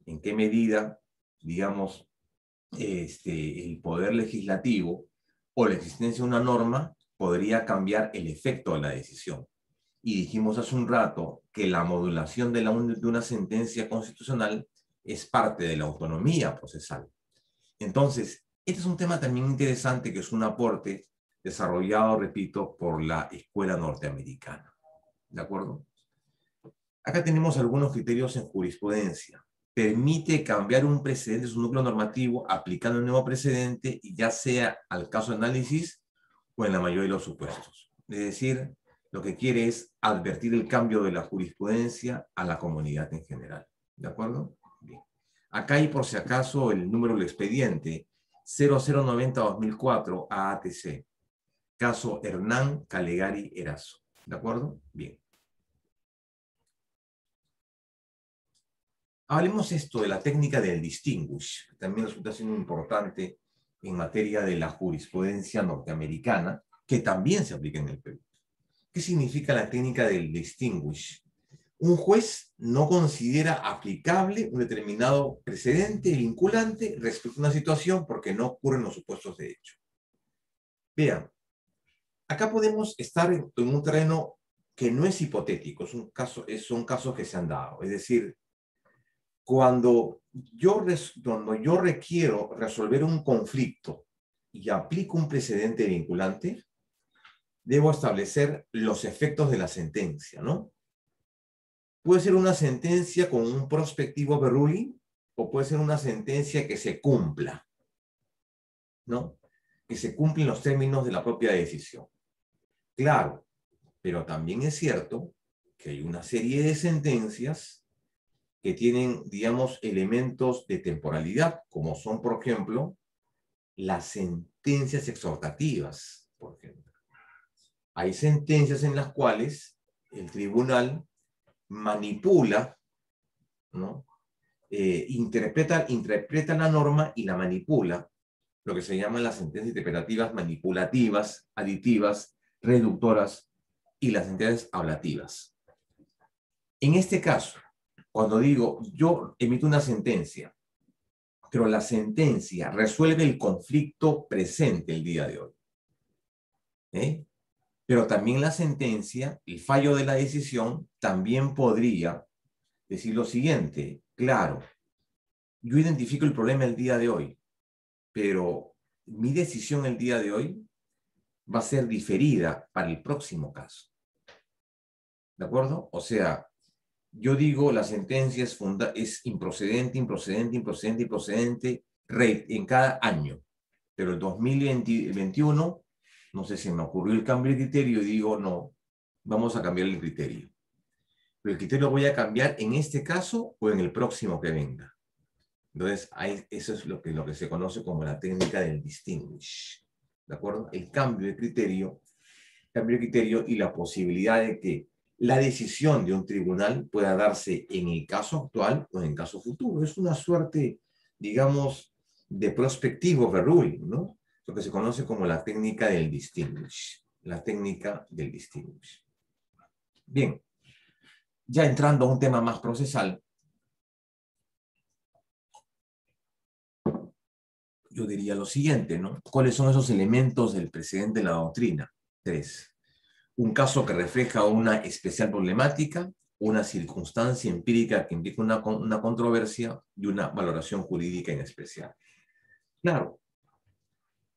¿En qué medida, digamos, el poder legislativo o la existencia de una norma podría cambiar el efecto de la decisión? Y dijimos hace un rato que la modulación de una sentencia constitucional es parte de la autonomía procesal. Entonces, Este es un tema también interesante, que es un aporte desarrollado, repito, por la escuela norteamericana. ¿De acuerdo? Acá tenemos algunos criterios en jurisprudencia. Permite cambiar un precedente, su núcleo normativo, aplicando un nuevo precedente, y ya sea al caso de análisis o en la mayoría de los supuestos. Es decir, lo que quiere es advertir el cambio de la jurisprudencia a la comunidad en general. ¿De acuerdo? Bien. Acá hay, por si acaso, el número del expediente 0090-2004 AATC. Caso Hernán Calegari Erazo. ¿De acuerdo? Bien. Hablemos esto de la técnica del distinguish, que también resulta siendo importante en materia de la jurisprudencia norteamericana, que también se aplica en el Perú. ¿Qué significa la técnica del distinguish? Un juez no considera aplicable un determinado precedente vinculante respecto a una situación porque no ocurren los supuestos de hecho. Vean, acá podemos estar en un terreno que no es hipotético, son casos que se han dado. Es decir, cuando yo requiero resolver un conflicto y aplico un precedente vinculante, debo establecer los efectos de la sentencia, ¿no? Puede ser una sentencia con un prospectivo ruling o puede ser una sentencia que se cumpla, ¿no? Que se cumplen los términos de la propia decisión. Claro, pero también es cierto que hay una serie de sentencias que tienen, digamos, elementos de temporalidad, como son, por ejemplo, las sentencias exhortativas, por ejemplo. Hay sentencias en las cuales el tribunal manipula, ¿no? Interpreta la norma y la manipula, lo que se llaman las sentencias interpretativas manipulativas, aditivas, reductoras y las sentencias ablativas. En este caso, cuando digo, yo emito una sentencia, pero la sentencia resuelve el conflicto presente el día de hoy, pero también la sentencia, el fallo de la decisión, también podría decir lo siguiente: claro, yo identifico el problema el día de hoy, pero mi decisión el día de hoy va a ser diferida para el próximo caso. ¿De acuerdo? O sea, yo digo, la sentencia es improcedente en cada año. Pero el 2021, no sé si me ocurrió el cambio de criterio y digo, no, vamos a cambiar el criterio. Pero el criterio lo voy a cambiar en este caso o en el próximo que venga. Entonces, eso es lo que se conoce como la técnica del distinguish. ¿De acuerdo? El cambio de criterio y la posibilidad de que la decisión de un tribunal pueda darse en el caso actual o en el caso futuro. Es una suerte, digamos, de prospectivo ruling, ¿no? Lo que se conoce como la técnica del distinguish. La técnica del distinguish. Bien, ya entrando a un tema más procesal, yo diría lo siguiente, ¿no? ¿Cuáles son esos elementos del precedente de la doctrina? 3. Un caso que refleja una especial problemática, una circunstancia empírica que implica una controversia y una valoración jurídica en especial. Claro,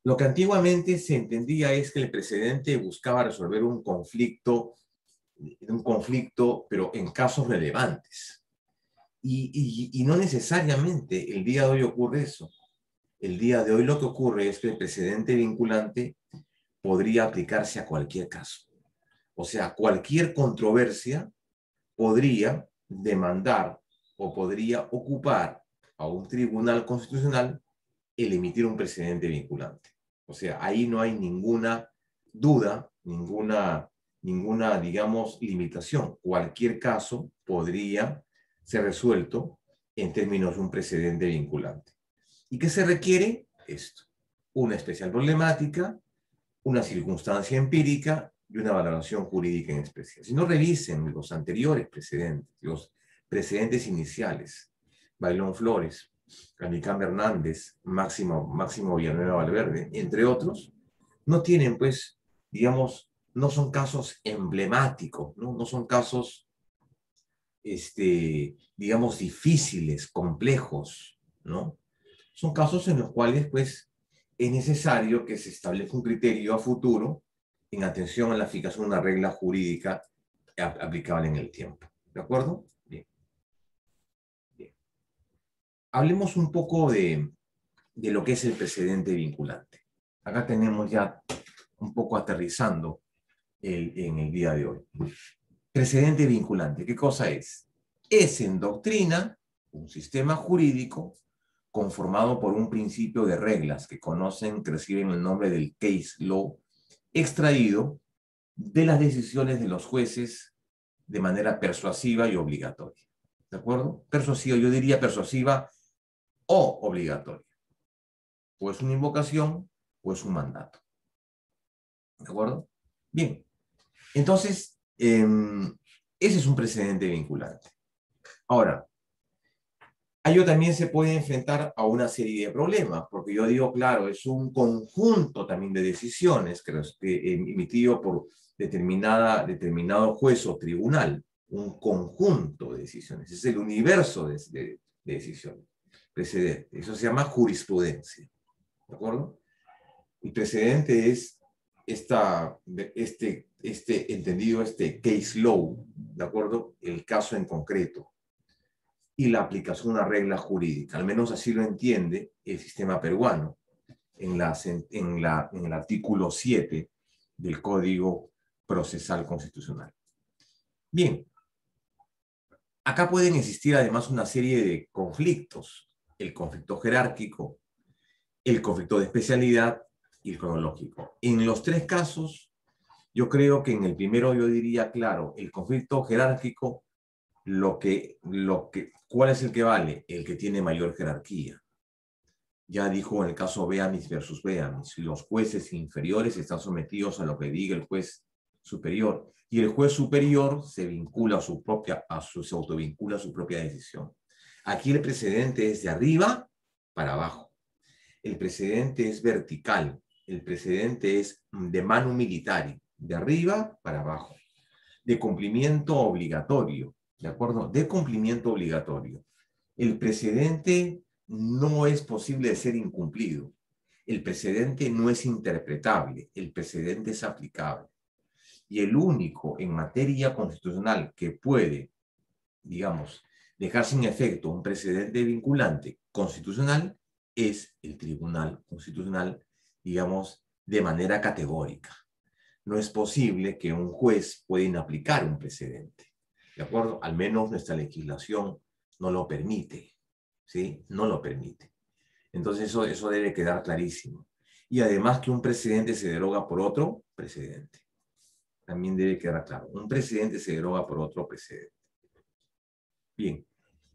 lo que antiguamente se entendía es que el precedente buscaba resolver un conflicto, pero en casos relevantes. Y no necesariamente el día de hoy ocurre eso. El día de hoy lo que ocurre es que el precedente vinculante podría aplicarse a cualquier caso. O sea, cualquier controversia podría demandar o podría ocupar a un tribunal constitucional el emitir un precedente vinculante. O sea, ahí no hay ninguna duda, ninguna, digamos, limitación. Cualquier caso podría ser resuelto en términos de un precedente vinculante. ¿Y qué se requiere? Esto: una especial problemática, una circunstancia empírica y una valoración jurídica en especial. Si no, revisen los anteriores precedentes, los precedentes iniciales. Bailón Flores, Canicam Hernández, Máximo Villanueva Valverde, entre otros, no tienen, pues, digamos, no son casos emblemáticos, ¿no? No son casos, digamos, difíciles, complejos, ¿no? Son casos en los cuales, pues, es necesario que se establezca un criterio a futuro en atención a la fijación de una regla jurídica aplicable en el tiempo. ¿De acuerdo? Bien. Bien. Hablemos un poco de lo que es el precedente vinculante. Acá tenemos ya un poco aterrizando en el día de hoy. Precedente vinculante, ¿qué cosa es? Es en doctrina un sistema jurídico conformado por un principio de reglas que reciben el nombre del case law, extraído de las decisiones de los jueces de manera persuasiva y obligatoria. ¿De acuerdo? Persuasiva, yo diría persuasiva o obligatoria. O es una invocación o es un mandato. ¿De acuerdo? Bien. Entonces, ese es un precedente vinculante. Ahora, ello también se puede enfrentar a una serie de problemas, porque yo digo, claro, es un conjunto también de decisiones emitido por determinado juez o tribunal, un conjunto de decisiones, es el universo de decisiones, precedente, eso se llama jurisprudencia, ¿de acuerdo? El precedente es entendido, case law, ¿de acuerdo? El caso en concreto y la aplicación de una regla jurídica. Al menos así lo entiende el sistema peruano en el artículo 7 del Código Procesal Constitucional. Bien, acá pueden existir además una serie de conflictos. El conflicto jerárquico, el conflicto de especialidad y el cronológico. En los tres casos, yo creo que en el primero yo diría, claro, el conflicto jerárquico, ¿cuál es el que vale? El que tiene mayor jerarquía. Ya dijo en el caso Beamis versus Beamis, los jueces inferiores están sometidos a lo que diga el juez superior, y el juez superior se autovincula a su propia decisión. Aquí el precedente es de arriba para abajo. El precedente es vertical. El precedente es de manu militari, de arriba para abajo. De cumplimiento obligatorio. ¿De acuerdo? De cumplimiento obligatorio. El precedente no es posible de ser incumplido. El precedente no es interpretable. El precedente es aplicable. Y el único en materia constitucional que puede, digamos, dejar sin efecto un precedente vinculante constitucional es el Tribunal Constitucional, digamos, de manera categórica. No es posible que un juez pueda inaplicar un precedente. ¿De acuerdo? Al menos nuestra legislación no lo permite. ¿Sí? No lo permite. Entonces eso debe quedar clarísimo. Y además que un precedente se deroga por otro precedente. También debe quedar claro. Un precedente se deroga por otro precedente. Bien.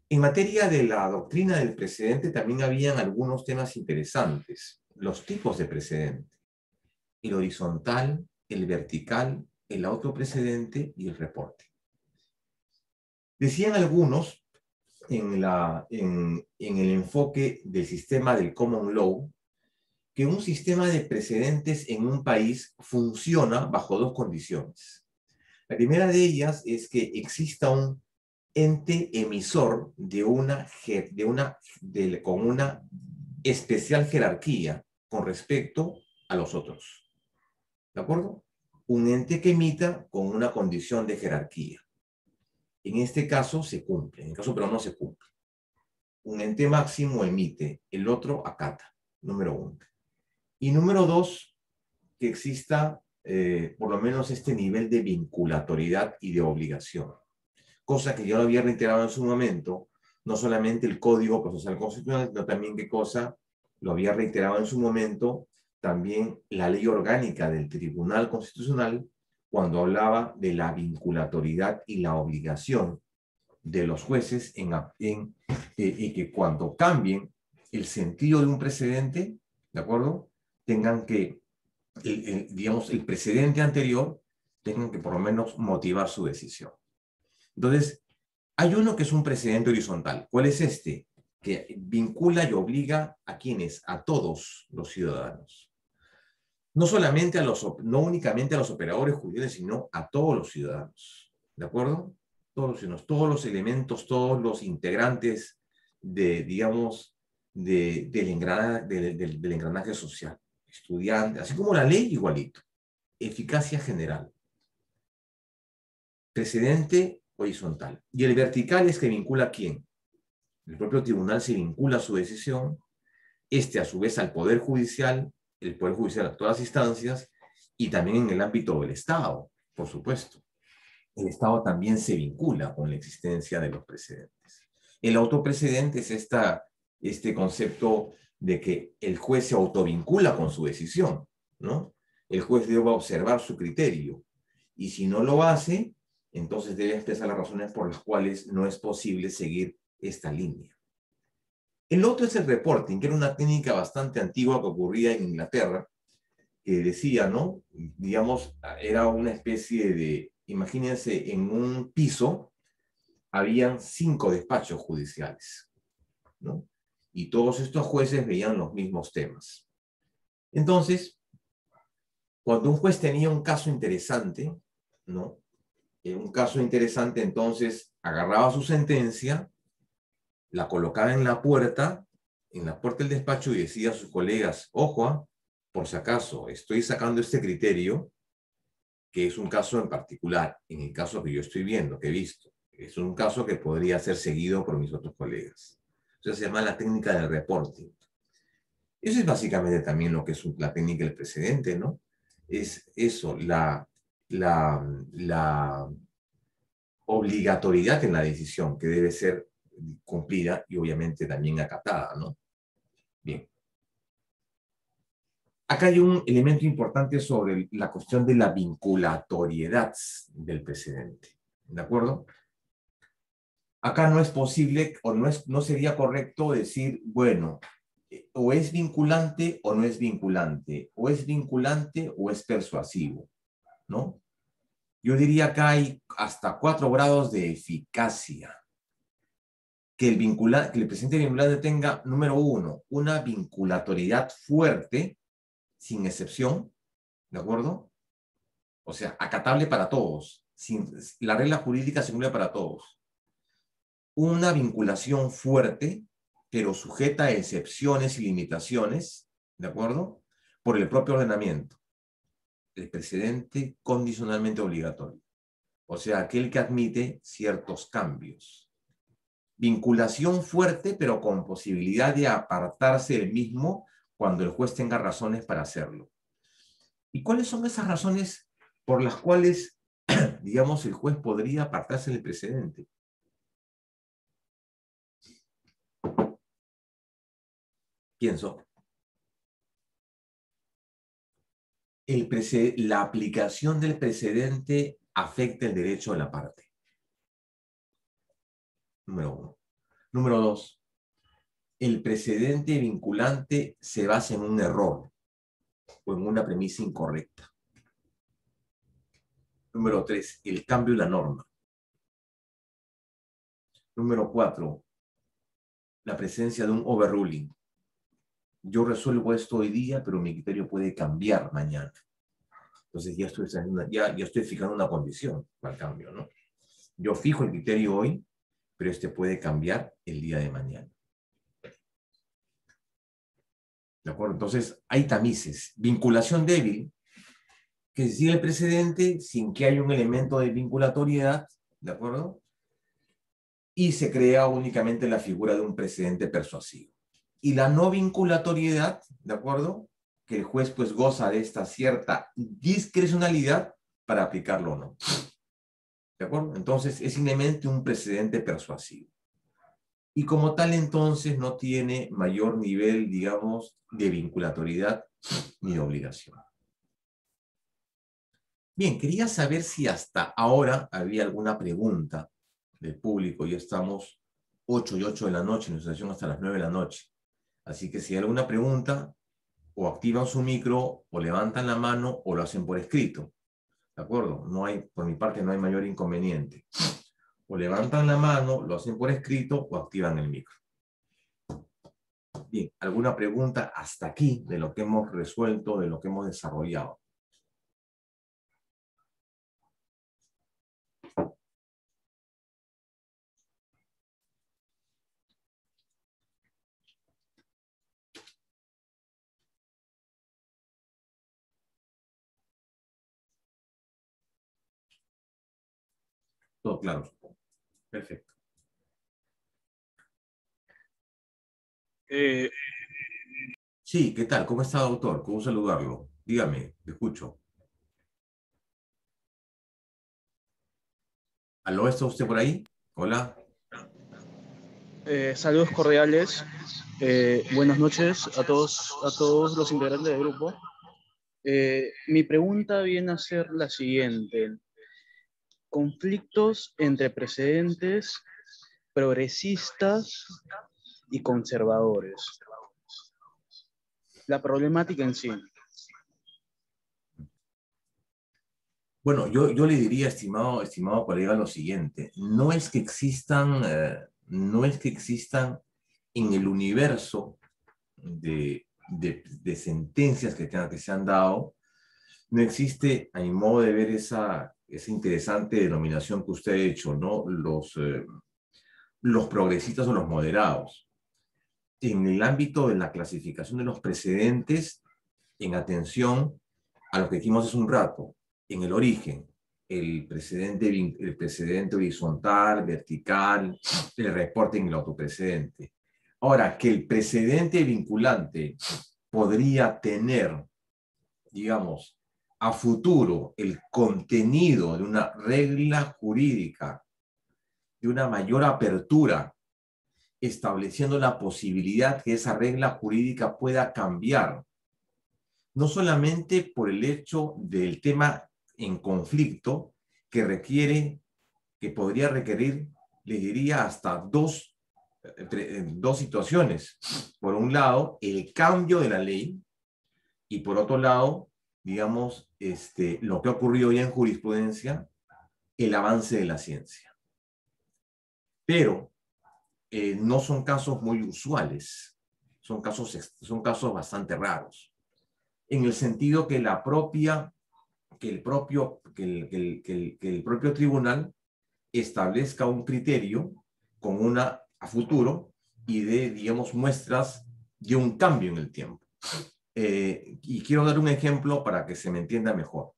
En materia de la doctrina del precedente también habían algunos temas interesantes. Los tipos de precedente. El horizontal, el vertical, el autoprecedente y el reporte. Decían algunos en el enfoque del sistema del common law que un sistema de precedentes en un país funciona bajo dos condiciones. La primera de ellas es que exista un ente emisor con una especial jerarquía con respecto a los otros. ¿De acuerdo? Un ente que emita con una condición de jerarquía. En este caso se cumple, en el caso pero no se cumple. Un ente máximo emite, el otro acata, número uno. Y número dos, que exista por lo menos este nivel de vinculatoriedad y de obligación. Cosa que yo lo había reiterado en su momento, no solamente el Código Procesal Constitucional, sino también qué cosa, lo había reiterado en su momento, también la ley orgánica del Tribunal Constitucional, cuando hablaba de la vinculatoriedad y la obligación de los jueces y que cuando cambien el sentido de un precedente, ¿de acuerdo? Tengan que, digamos, el precedente anterior, tengan que por lo menos motivar su decisión. Entonces, hay uno que es un precedente horizontal. ¿Cuál es este? Que vincula y obliga a quienes, a todos los ciudadanos. No únicamente a los operadores judiciales, sino a todos los ciudadanos. ¿De acuerdo? Todos los elementos, todos los integrantes de, digamos, del engranaje social. Estudiante, así como la ley, igualito. Eficacia general. Precedente horizontal. Y el vertical es que vincula a quién. El propio tribunal se vincula a su decisión, a su vez al Poder Judicial, el Poder Judicial a todas las instancias, y también en el ámbito del Estado, por supuesto. El Estado también se vincula con la existencia de los precedentes. El autoprecedente es este concepto de que el juez se autovincula con su decisión, ¿no? El juez debe observar su criterio, y si no lo hace, entonces debe expresar las razones por las cuales no es posible seguir esta línea. El otro es el reporting, que era una técnica bastante antigua que ocurría en Inglaterra, que decía, ¿no? Digamos, era una especie de, imagínense, en un piso habían 5 despachos judiciales, ¿no? Y todos estos jueces veían los mismos temas. Entonces, cuando un juez tenía un caso interesante, ¿no? Un caso interesante, entonces agarraba su sentencia, la colocaba en la puerta del despacho y decía a sus colegas, ojo, por si acaso, estoy sacando este criterio, que es un caso en particular, en el caso que yo estoy viendo, que he visto. Es un caso que podría ser seguido por mis otros colegas. Eso se llama la técnica del reporting. Eso es básicamente también lo que es la técnica del precedente, ¿no? Es eso, la obligatoriedad en la decisión que debe ser cumplida y obviamente también acatada, ¿no? Bien. Acá hay un elemento importante sobre la cuestión de la vinculatoriedad del precedente, ¿de acuerdo? Acá no es posible o no sería correcto decir, bueno, o es vinculante o no es vinculante, o es vinculante o es persuasivo, ¿no? Yo diría que hay hasta 4 grados de eficacia. Que el precedente vinculante tenga, número 1, una vinculatoriedad fuerte, sin excepción, ¿de acuerdo? O sea, acatable para todos. La regla jurídica se cumple para todos. Una vinculación fuerte, pero sujeta a excepciones y limitaciones, ¿de acuerdo? Por el propio ordenamiento. El precedente condicionalmente obligatorio. O sea, aquel que admite ciertos cambios. Vinculación fuerte, pero con posibilidad de apartarse del mismo cuando el juez tenga razones para hacerlo. ¿Y cuáles son esas razones por las cuales, digamos, el juez podría apartarse del precedente? Pienso. La aplicación del precedente afecta el derecho de la parte. Número 1. Número 2. El precedente vinculante se basa en un error o en una premisa incorrecta. Número 3. El cambio de la norma. Número 4. La presencia de un overruling. Yo resuelvo esto hoy día, pero mi criterio puede cambiar mañana. Entonces ya estoy fijando una condición para el cambio, ¿no? Yo fijo el criterio hoy, pero este puede cambiar el día de mañana. ¿De acuerdo? Entonces, hay tamices. Vinculación débil, que sigue el precedente sin que haya un elemento de vinculatoriedad, ¿de acuerdo? Y se crea únicamente la figura de un precedente persuasivo. Y la no vinculatoriedad, ¿de acuerdo? Que el juez pues goza de esta cierta discrecionalidad para aplicarlo o no. ¿De acuerdo? Entonces es simplemente un precedente persuasivo. Y como tal entonces no tiene mayor nivel, digamos, de vinculatoriedad ni de obligación. Bien, quería saber si hasta ahora había alguna pregunta del público. Ya estamos 8 y 8 de la noche, nuestra sesión hasta las 9 de la noche. Así que si hay alguna pregunta, o activan su micro, o levantan la mano, o lo hacen por escrito. ¿De acuerdo? No hay, por mi parte no hay mayor inconveniente. O levantan la mano, lo hacen por escrito, o activan el micro. Bien, ¿alguna pregunta hasta aquí de lo que hemos resuelto, de lo que hemos desarrollado? quedado claro, supongo. Perfecto. Sí, ¿qué tal? ¿Cómo está, doctor? ¿Cómo saludarlo? Dígame, te escucho. ¿Aló, está usted por ahí? Hola. Saludos cordiales. Buenas noches a todos los integrantes del grupo. Mi pregunta viene a ser la siguiente. Conflictos entre precedentes progresistas y conservadores. La problemática en sí. Bueno, yo le diría, estimado colega, lo siguiente. No es que existan en el universo de sentencias que se han dado, no existe, a mi modo de ver, esa interesante denominación que usted ha hecho, ¿no? Los progresistas o los moderados. En el ámbito de la clasificación de los precedentes, en atención a lo que dijimos hace un rato, en el origen, el precedente horizontal, vertical, el reporting y el autoprecedente. Ahora, que el precedente vinculante podría tener, digamos, a futuro el contenido de una regla jurídica, de una mayor apertura, estableciendo la posibilidad que esa regla jurídica pueda cambiar, no solamente por el hecho del tema en conflicto que podría requerir, les diría, hasta dos situaciones. Por un lado, el cambio de la ley, y por otro lado, digamos, lo que ha ocurrido ya en jurisprudencia, el avance de la ciencia. Pero no son casos muy usuales, son casos bastante raros, en el sentido que el propio tribunal establezca un criterio a futuro y dé, digamos, muestras de un cambio en el tiempo. Y quiero dar un ejemplo para que se me entienda mejor.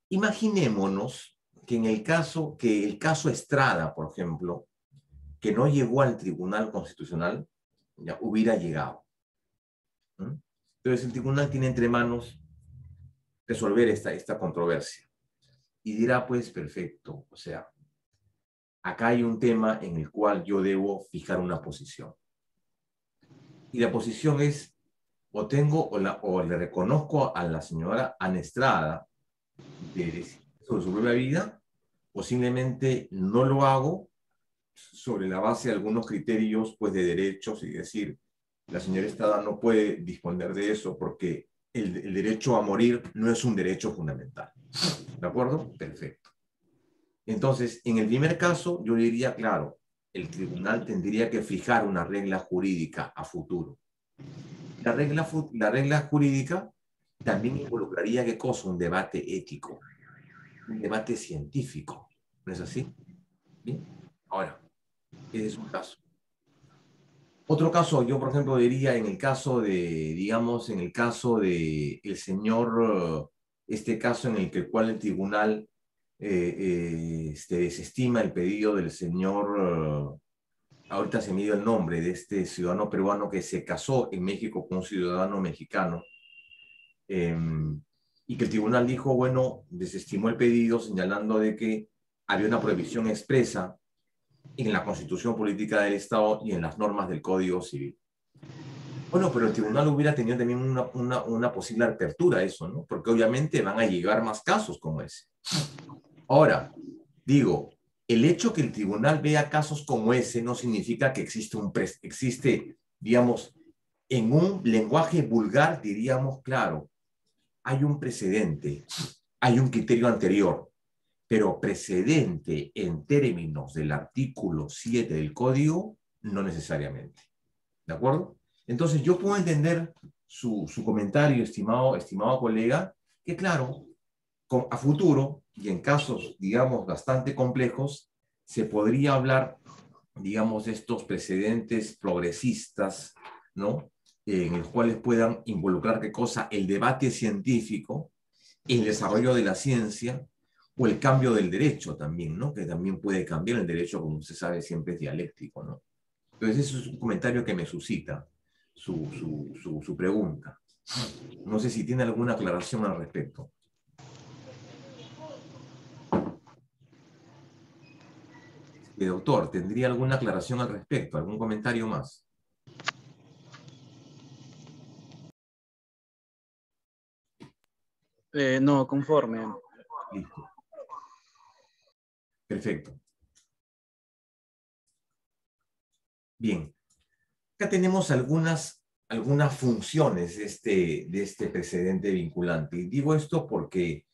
Imaginémonos que el caso Estrada, por ejemplo, que no llegó al Tribunal Constitucional, ya hubiera llegado. Entonces el tribunal tiene entre manos resolver esta controversia. Y dirá, pues, perfecto, o sea, acá hay un tema en el cual yo debo fijar una posición. Y la posición es, o le reconozco a la señora Ana Estrada sobre su propia vida, o simplemente no lo hago sobre la base de algunos criterios, pues, de derechos, y decir, la señora Estrada no puede disponer de eso porque el derecho a morir no es un derecho fundamental. ¿De acuerdo? Perfecto. Entonces, en el primer caso, yo diría, claro, el tribunal tendría que fijar una regla jurídica a futuro. La regla jurídica también involucraría, ¿qué cosa? Un debate ético, un debate científico. ¿No es así? Bien. Ahora, ese es un caso. Otro caso, yo por ejemplo diría en el caso de el señor, este caso en el cual el tribunal desestima el pedido del señor, ahorita se me dio el nombre, de este ciudadano peruano que se casó en México con un ciudadano mexicano, y que el tribunal dijo, bueno, desestimó el pedido señalando de que había una prohibición expresa en la Constitución Política del Estado y en las normas del Código Civil. Bueno, pero el tribunal hubiera tenido también una posible apertura a eso, ¿no? Porque obviamente van a llegar más casos como ese. Ahora, digo, el hecho que el tribunal vea casos como ese no significa que existe, digamos, en un lenguaje vulgar, diríamos, claro, hay un precedente, hay un criterio anterior, pero precedente en términos del artículo 7 del Código, no necesariamente. ¿De acuerdo? Entonces, yo puedo entender su comentario, estimado colega, que claro, a futuro y en casos, digamos, bastante complejos, se podría hablar, digamos, de estos precedentes progresistas, ¿no? En los cuales puedan involucrar, ¿qué cosa? El debate científico, el desarrollo de la ciencia, O el cambio del derecho también, ¿no? Que también puede cambiar el derecho, como usted sabe, siempre es dialéctico, ¿no? Entonces, eso es un comentario que me suscita su pregunta. No sé si tiene alguna aclaración al respecto. Doctor, ¿tendría alguna aclaración al respecto? ¿Algún comentario más? No, conforme. Listo. Perfecto. Bien. Acá tenemos algunas funciones de este precedente vinculante. Y digo esto porque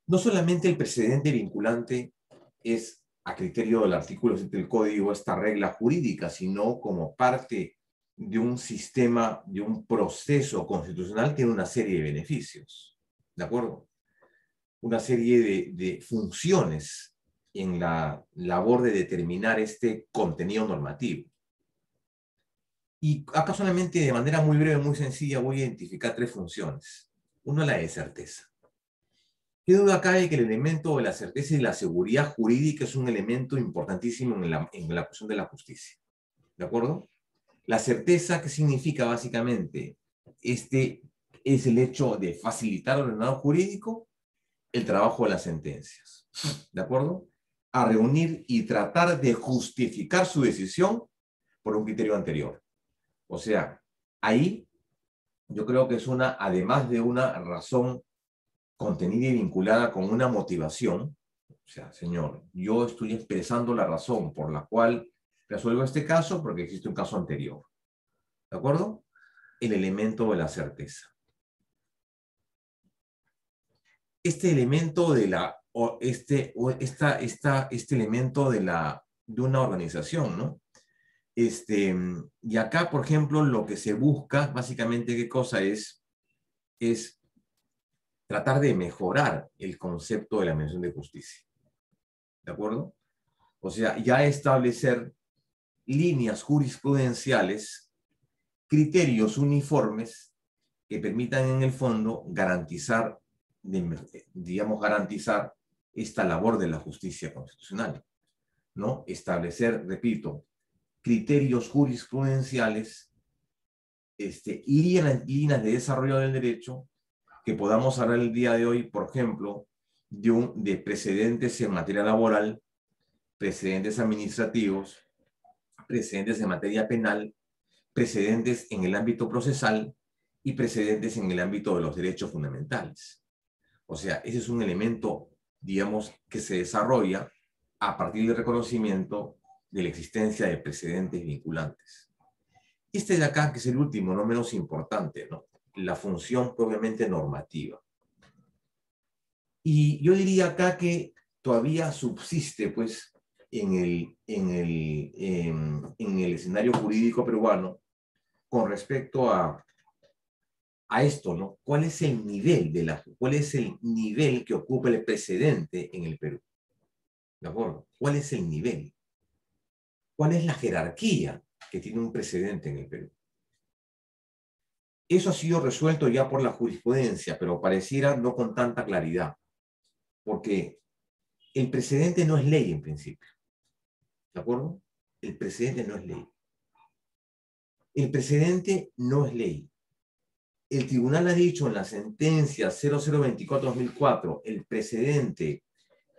no solamente el precedente vinculante es a criterio del artículo 7 del Código esta regla jurídica, sino como parte de un sistema, de un proceso constitucional, tiene una serie de beneficios. ¿De acuerdo? Una serie de funciones en la labor de determinar este contenido normativo. Y acá solamente de manera muy breve, muy sencilla, voy a identificar tres funciones. Una, la de certeza. ¿Qué duda cabe que el elemento de la certeza y la seguridad jurídica es un elemento importantísimo en la cuestión de la justicia? ¿De acuerdo? La certeza, ¿qué significa básicamente? Este es el hecho de facilitar al ordenador jurídico el trabajo de las sentencias. ¿De acuerdo? A reunir y tratar de justificar su decisión por un criterio anterior. O sea, ahí yo creo que es además de una razón contenida y vinculada con una motivación, o sea, señor, yo estoy expresando la razón por la cual resuelvo este caso porque existe un caso anterior. ¿De acuerdo? El elemento de la certeza. Este elemento de este elemento de una organización, ¿no? Y acá, por ejemplo, lo que se busca, básicamente, ¿qué cosa es? Es tratar de mejorar el concepto de la administración de justicia. ¿De acuerdo? O sea, ya establecer líneas jurisprudenciales, criterios uniformes que permitan en el fondo garantizar, garantizar esta labor de la justicia constitucional, ¿no? Establecer, repito, criterios jurisprudenciales, líneas de desarrollo del derecho que podamos hablar el día de hoy, por ejemplo, de precedentes en materia laboral, precedentes administrativos, precedentes en materia penal, precedentes en el ámbito procesal y precedentes en el ámbito de los derechos fundamentales. O sea, ese es un elemento, digamos, que se desarrolla a partir del reconocimiento de la existencia de precedentes vinculantes. Este de acá, que es el último, no menos importante, ¿no? La función obviamente normativa. Y yo diría acá que todavía subsiste, pues, en el escenario jurídico peruano con respecto a esto, ¿no? ¿Cuál es el nivel que ocupa el precedente en el Perú? ¿De acuerdo? ¿Cuál es el nivel? ¿Cuál es la jerarquía que tiene un precedente en el Perú? Eso ha sido resuelto ya por la jurisprudencia, pero pareciera no con tanta claridad, porque el precedente no es ley en principio. ¿De acuerdo? El precedente no es ley. El precedente no es ley. El tribunal ha dicho en la sentencia 0024-2004, el precedente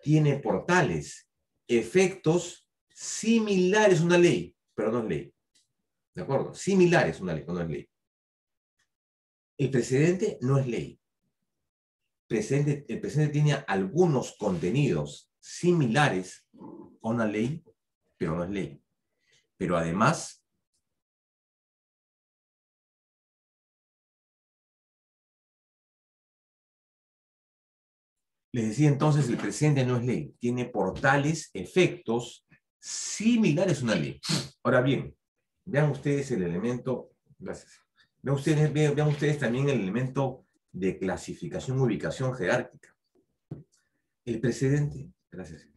tiene por tales efectos similares a una ley, pero no es ley. ¿De acuerdo? Similares a una ley, pero no es ley. El precedente no es ley. El precedente tiene algunos contenidos similares a una ley, pero no es ley. Pero además, les decía entonces, el precedente no es ley, tiene por tales efectos similares a una ley. Ahora bien, vean ustedes el elemento, gracias, vean ustedes también el elemento de clasificación, ubicación jerárquica. El precedente, gracias.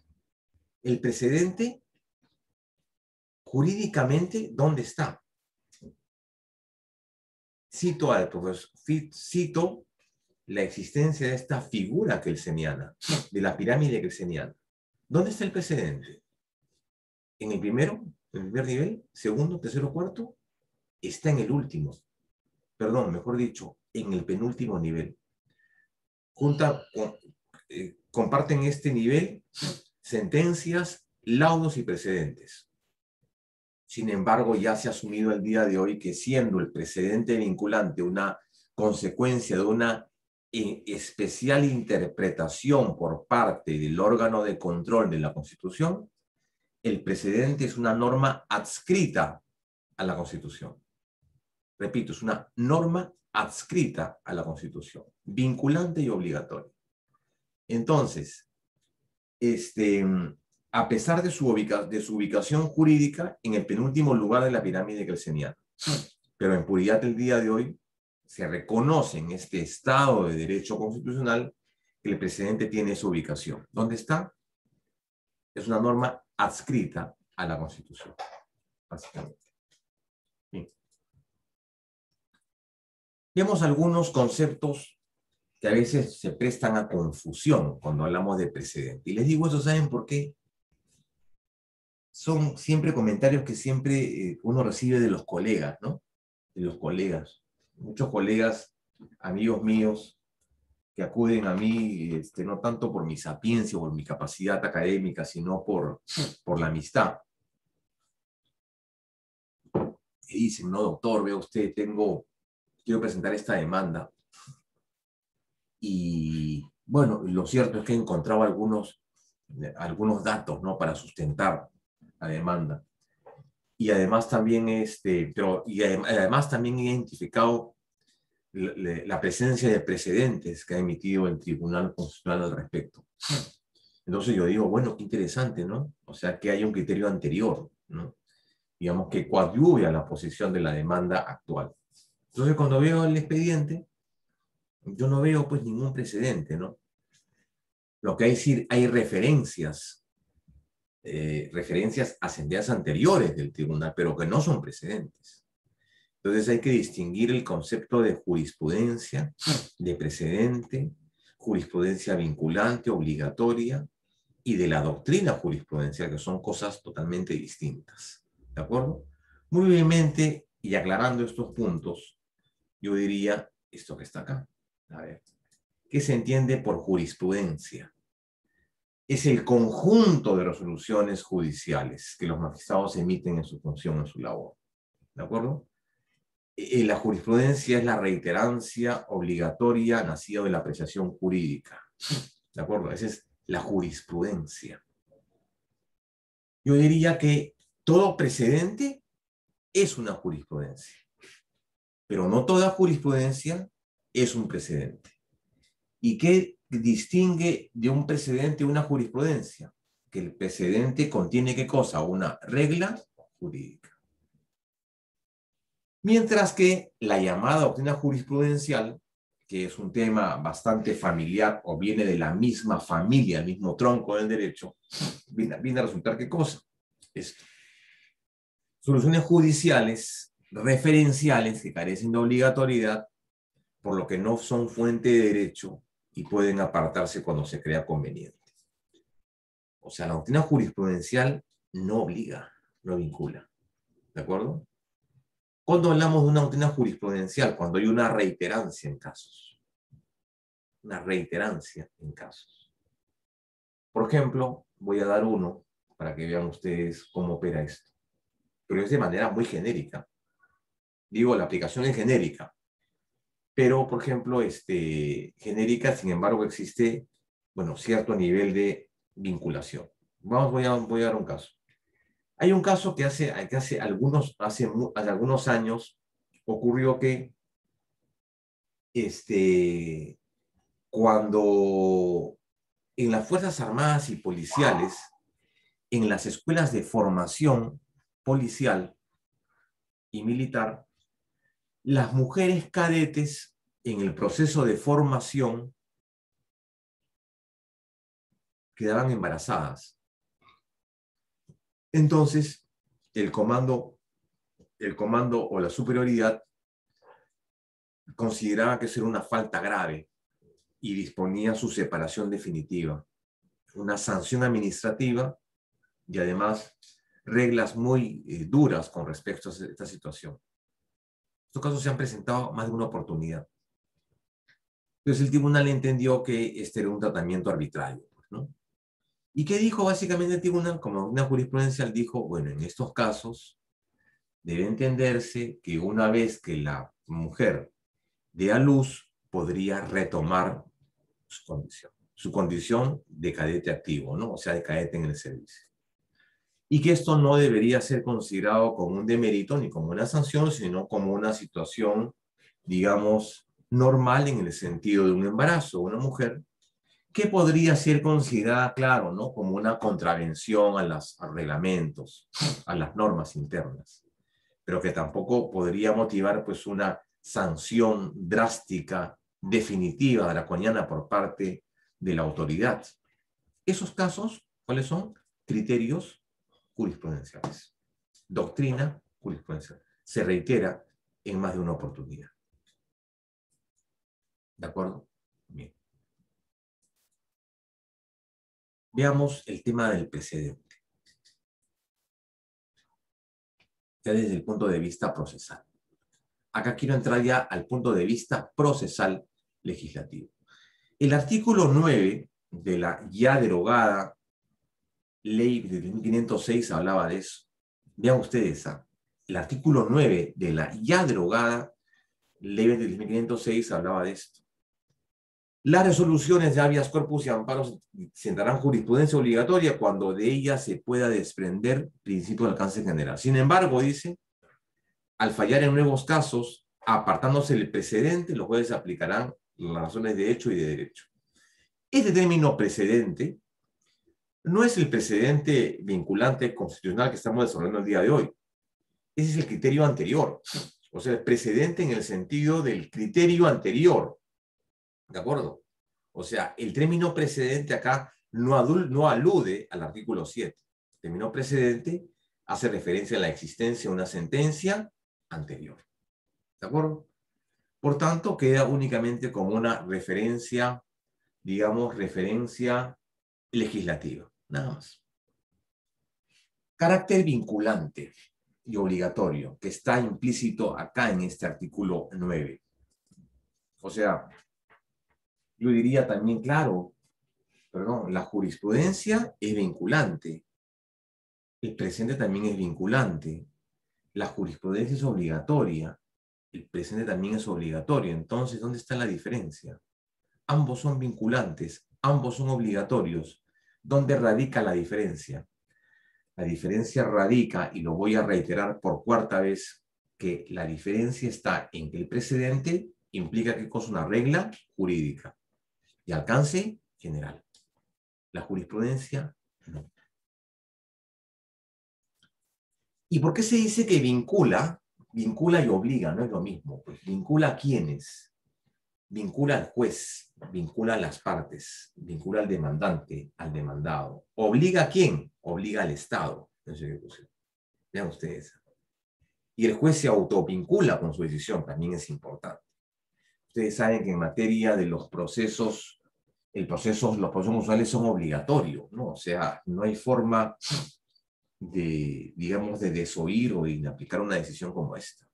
El precedente, jurídicamente, ¿dónde está? Cito al profesor, cito la existencia de esta figura kelseniana, de la pirámide kelseniana. ¿Dónde está el precedente? ¿En el primero? ¿En el primer nivel? ¿Segundo? ¿Tercero? ¿Cuarto? Está en el último. Perdón, mejor dicho, en el penúltimo nivel. Comparten este nivel sentencias, laudos y precedentes. Sin embargo, ya se ha asumido el día de hoy que siendo el precedente vinculante una consecuencia de una especial interpretación por parte del órgano de control de la Constitución, el precedente es una norma adscrita a la Constitución. Repito, es una norma adscrita a la Constitución, vinculante y obligatoria. Entonces, a pesar de su ubicación jurídica en el penúltimo lugar de la pirámide kelseniana, pero en puridad el día de hoy se reconoce en este Estado de Derecho Constitucional que el precedente tiene su ubicación. ¿Dónde está? Es una norma adscrita a la Constitución, básicamente. Bien. Vemos algunos conceptos que a veces se prestan a confusión cuando hablamos de precedente. Y les digo eso, ¿saben por qué? Son siempre comentarios que siempre uno recibe de los colegas, ¿no? De los colegas. Muchos colegas, amigos míos, que acuden a mí, no tanto por mi sapiencia o por mi capacidad académica, sino por la amistad. Y dicen, no, doctor, vea usted, quiero presentar esta demanda. Y bueno, lo cierto es que he encontrado algunos datos, ¿no?, para sustentar la demanda. Y además también, además también he identificado la presencia de precedentes que ha emitido el Tribunal Constitucional al respecto. Entonces yo digo, bueno, qué interesante, ¿no? O sea, que hay un criterio anterior, ¿no? Digamos, que coadyuve a la posición de la demanda actual. Entonces, cuando veo el expediente, yo no veo, pues, ningún precedente, ¿no? Lo que hay es decir, hay referencias a sentencias anteriores del tribunal, pero que no son precedentes. Entonces hay que distinguir el concepto de jurisprudencia, de precedente, jurisprudencia vinculante, obligatoria, y de la doctrina jurisprudencial, que son cosas totalmente distintas. ¿De acuerdo? Muy brevemente, y aclarando estos puntos, yo diría esto que está acá. A ver, ¿qué se entiende por jurisprudencia? Es el conjunto de resoluciones judiciales que los magistrados emiten en su función, en su labor. ¿De acuerdo? La jurisprudencia es la reiterancia obligatoria nacida de la apreciación jurídica. ¿De acuerdo? Esa es la jurisprudencia. Yo diría que todo precedente es una jurisprudencia, pero no toda jurisprudencia es un precedente. ¿Y qué distingue de un precedente una jurisprudencia? Que el precedente contiene, ¿qué cosa? Una regla jurídica. Mientras que la llamada doctrina jurisprudencial, que es un tema bastante familiar o viene de la misma familia, el mismo tronco del derecho, viene a resultar, ¿qué cosa? Esto. Soluciones judiciales referenciales que carecen de obligatoriedad, por lo que no son fuente de derecho y pueden apartarse cuando se crea conveniente. O sea, la doctrina jurisprudencial no obliga, no vincula. ¿De acuerdo? Cuando hablamos de una doctrina jurisprudencial, cuando hay una reiterancia en casos. Una reiterancia en casos. Por ejemplo, voy a dar uno para que vean ustedes cómo opera esto. Pero es de manera muy genérica. Digo, la aplicación es genérica. Pero, por ejemplo, genérica, sin embargo, existe, bueno, cierto nivel de vinculación. Voy a dar un caso. Hay un caso que hace algunos años ocurrió que cuando en las Fuerzas Armadas y Policiales, en las escuelas de formación policial y militar, las mujeres cadetes en el proceso de formación quedaban embarazadas. Entonces, el comando o la superioridad consideraba que eso era una falta grave y disponía su separación definitiva, una sanción administrativa y además reglas muy duras con respecto a esta situación. Estos casos se han presentado más de una oportunidad. Entonces el tribunal entendió que este era un tratamiento arbitrario, ¿no? ¿Y qué dijo básicamente el tribunal? Como una jurisprudencia, dijo, bueno, en estos casos debe entenderse que una vez que la mujer dé a luz, podría retomar su condición de cadete activo, ¿no? O sea, de cadete en el servicio. Y que esto no debería ser considerado como un demerito ni como una sanción, sino como una situación, digamos, normal en el sentido de un embarazo. Una mujer que podría ser considerada, claro, ¿no? Como una contravención a los reglamentos, a las normas internas, pero que tampoco podría motivar pues una sanción drástica, definitiva, draconiana por parte de la autoridad. Esos casos, ¿cuáles son? Criterios jurisprudenciales. Doctrina jurisprudencial. Se reitera en más de una oportunidad. ¿De acuerdo? Bien. Veamos el tema del precedente. Ya desde el punto de vista procesal. Acá quiero entrar ya al punto de vista procesal legislativo. El artículo 9 de la ya derogada ley de 1506 hablaba de eso. Vean ustedes, el artículo 9 de la ya derogada ley de 1506 hablaba de esto. Las resoluciones de habeas corpus y amparos sentarán jurisprudencia obligatoria cuando de ellas se pueda desprender principio de alcance general. Sin embargo, dice, al fallar en nuevos casos, apartándose el precedente, los jueces aplicarán las razones de hecho y de derecho. Este término precedente no es el precedente vinculante constitucional que estamos desarrollando el día de hoy. Ese es el criterio anterior. O sea, el precedente en el sentido del criterio anterior. ¿De acuerdo? O sea, el término precedente acá no alude al artículo 7. El término precedente hace referencia a la existencia de una sentencia anterior. ¿De acuerdo? Por tanto, queda únicamente como una referencia, digamos, referencia legislativa. Nada más. Carácter vinculante y obligatorio, que está implícito acá en este artículo 9. O sea, yo diría también, claro, perdón, la jurisprudencia es vinculante. El presente también es vinculante. La jurisprudencia es obligatoria. El presente también es obligatorio. Entonces, ¿dónde está la diferencia? Ambos son vinculantes, ambos son obligatorios. ¿Dónde radica la diferencia? La diferencia radica, y lo voy a reiterar por cuarta vez, que la diferencia está en que el precedente implica que es una regla jurídica de alcance general. La jurisprudencia no. ¿Y por qué se dice que vincula? Vincula y obliga, no es lo mismo. Pues vincula a quiénes. Vincula al juez, vincula a las partes, vincula al demandante, al demandado. ¿Obliga a quién? Obliga al Estado. Vean ustedes. Y el juez se autovincula con su decisión, también es importante. Ustedes saben que en materia de los procesos, los procesos usuales son obligatorios, ¿no? O sea, no hay forma de, digamos, de desoír o de aplicar una decisión como esta.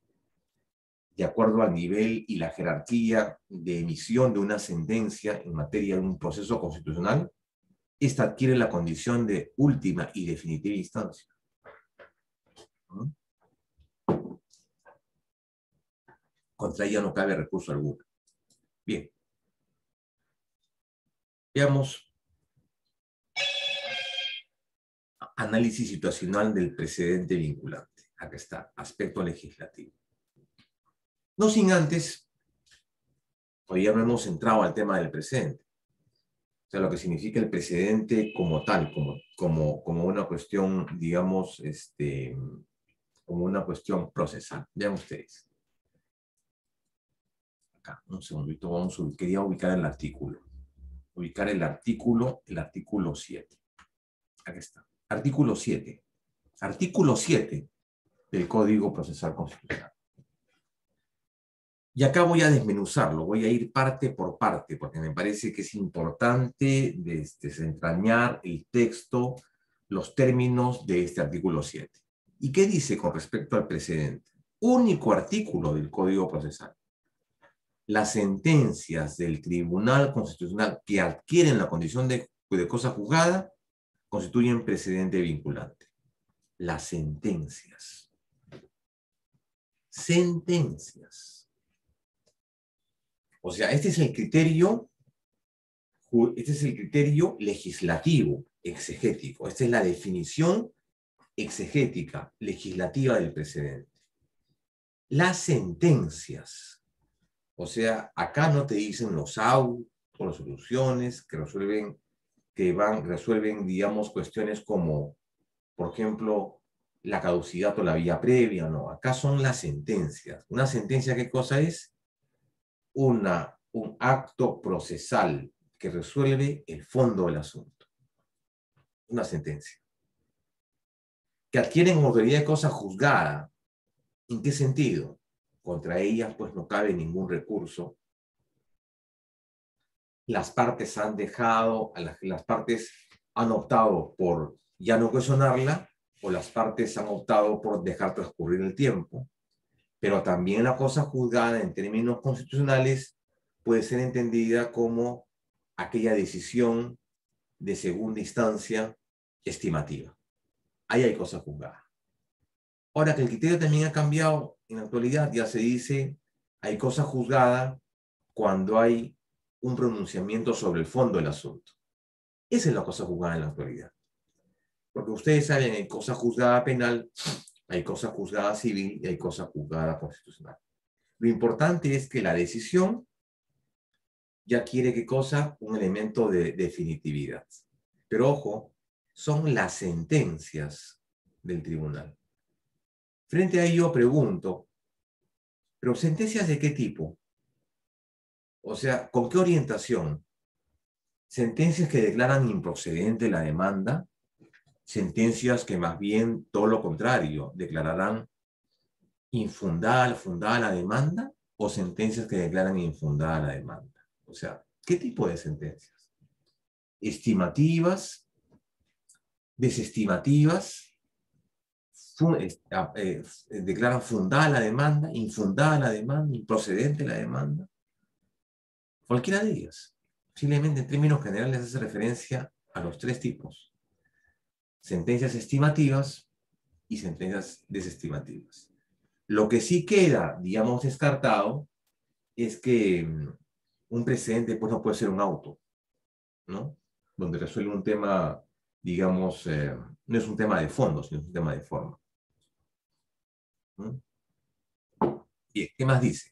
De acuerdo al nivel y la jerarquía de emisión de una sentencia en materia de un proceso constitucional, esta adquiere la condición de última y definitiva instancia. Contra ella no cabe recurso alguno. Bien. Veamos análisis situacional del precedente vinculante. Acá está, aspecto legislativo. No sin antes, todavía no hemos entrado al tema del precedente. O sea, lo que significa el precedente como tal, como una cuestión, digamos, como una cuestión procesal. Vean ustedes. Acá, un segundito, quería ubicar el artículo. Ubicar el artículo 7. Aquí está. Artículo 7. Artículo 7 del Código Procesal Constitucional. Y acá voy a desmenuzarlo, voy a ir parte por parte, porque me parece que es importante desentrañar el texto, los términos de este artículo 7. ¿Y qué dice con respecto al precedente? Único artículo del Código Procesal. Las sentencias del Tribunal Constitucional que adquieren la condición de cosa juzgada constituyen precedente vinculante. Las sentencias. Sentencias. O sea, este es el criterio legislativo, exegético. Esta es la definición exegética, legislativa del precedente. Las sentencias. O sea, acá no te dicen los autos, las soluciones que resuelven, digamos, cuestiones como, por ejemplo, la caducidad o la vía previa, no. Acá son las sentencias. ¿Una sentencia qué cosa es? Un acto procesal que resuelve el fondo del asunto. Una sentencia. Que adquieren autoridad de cosa juzgada. ¿En qué sentido? Contra ellas, pues, no cabe ningún recurso. Las partes han optado por ya no cuestionarla, o las partes han optado por dejar transcurrir el tiempo. Pero también la cosa juzgada en términos constitucionales puede ser entendida como aquella decisión de segunda instancia estimativa. Ahí hay cosa juzgada. Ahora que el criterio también ha cambiado, en la actualidad ya se dice hay cosa juzgada cuando hay un pronunciamiento sobre el fondo del asunto. Esa es la cosa juzgada en la actualidad. Porque ustedes saben, hay cosa juzgada penal, hay cosa juzgada civil y hay cosa juzgada constitucional. Lo importante es que la decisión ya quiere ¿qué cosa? Un elemento de definitividad. Pero ojo, son las sentencias del tribunal. Frente a ello pregunto, ¿pero sentencias de qué tipo? O sea, ¿con qué orientación? ¿Sentencias que declaran improcedente la demanda? ¿Sentencias que más bien todo lo contrario, declararán fundada la demanda? ¿O sentencias que declaran infundada la demanda? O sea, ¿qué tipo de sentencias? ¿Estimativas? ¿Desestimativas? ¿Declaran fundada la demanda? ¿Infundada la demanda? ¿Improcedente la demanda? Cualquiera de ellas. Simplemente en términos generales hace referencia a los tres tipos. Sentencias estimativas y sentencias desestimativas. Lo que sí queda, digamos, descartado es que un precedente pues, no puede ser un auto, ¿no? Donde resuelve un tema, digamos, no es un tema de fondo, sino es un tema de forma. Bien, ¿qué más dice?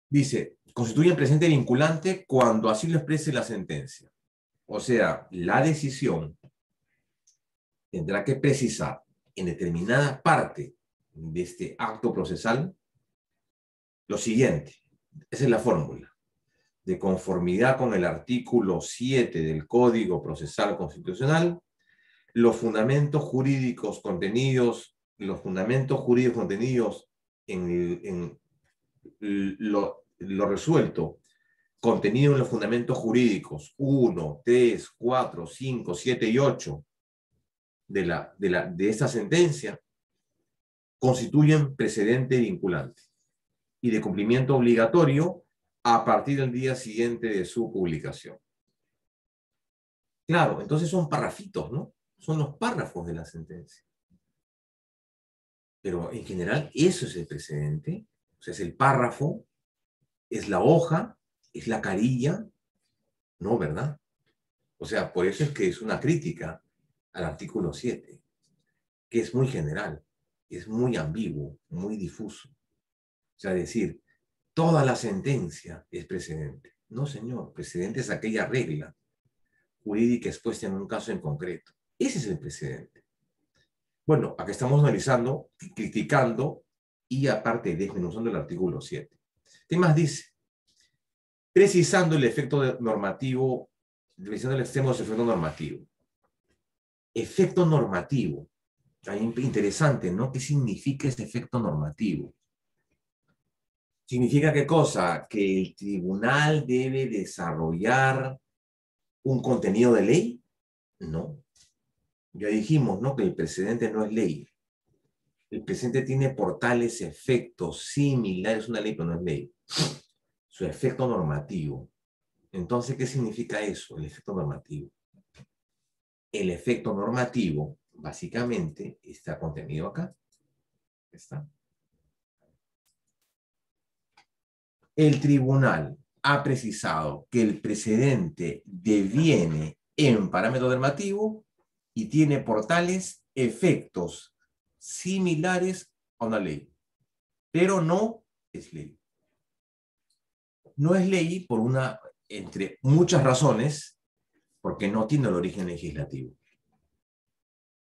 Dice, constituyen presente vinculante cuando así lo exprese la sentencia. O sea, la decisión tendrá que precisar en determinada parte de este acto procesal lo siguiente. Esa es la fórmula. De conformidad con el artículo 7 del Código Procesal Constitucional, los fundamentos jurídicos contenidos en lo resuelto, contenido en los fundamentos jurídicos 1, 3, 4, 5, 7 y 8 de esta sentencia, constituyen precedente vinculante y de cumplimiento obligatorio a partir del día siguiente de su publicación. Claro, entonces son parrafitos, ¿no? Son los párrafos de la sentencia. Pero en general eso es el precedente, o sea, es el párrafo, es la hoja, es la carilla, no, ¿verdad? O sea, por eso es que es una crítica al artículo 7, que es muy general, es muy ambiguo, muy difuso. O sea, decir, toda la sentencia es precedente. No, señor, precedente es aquella regla jurídica expuesta en un caso en concreto. Ese es el precedente. Bueno, acá estamos analizando, criticando y aparte desmenuzando el artículo 7. ¿Qué más dice? Precisando el efecto normativo, precisando el extremo de su efecto normativo. Efecto normativo. Interesante, ¿no? ¿Qué significa ese efecto normativo? ¿Significa qué cosa? Que el tribunal debe desarrollar un contenido de ley. No. Ya dijimos, ¿no? Que el precedente no es ley. El precedente tiene por tales efectos similares, una ley, pero no es ley. Su efecto normativo. Entonces, ¿qué significa eso? El efecto normativo. El efecto normativo, básicamente, está contenido acá. Está. El tribunal ha precisado que el precedente deviene en parámetro normativo y tiene por tales efectos similares a una ley, pero no es ley. No es ley por una, entre muchas razones, porque no tiene el origen legislativo,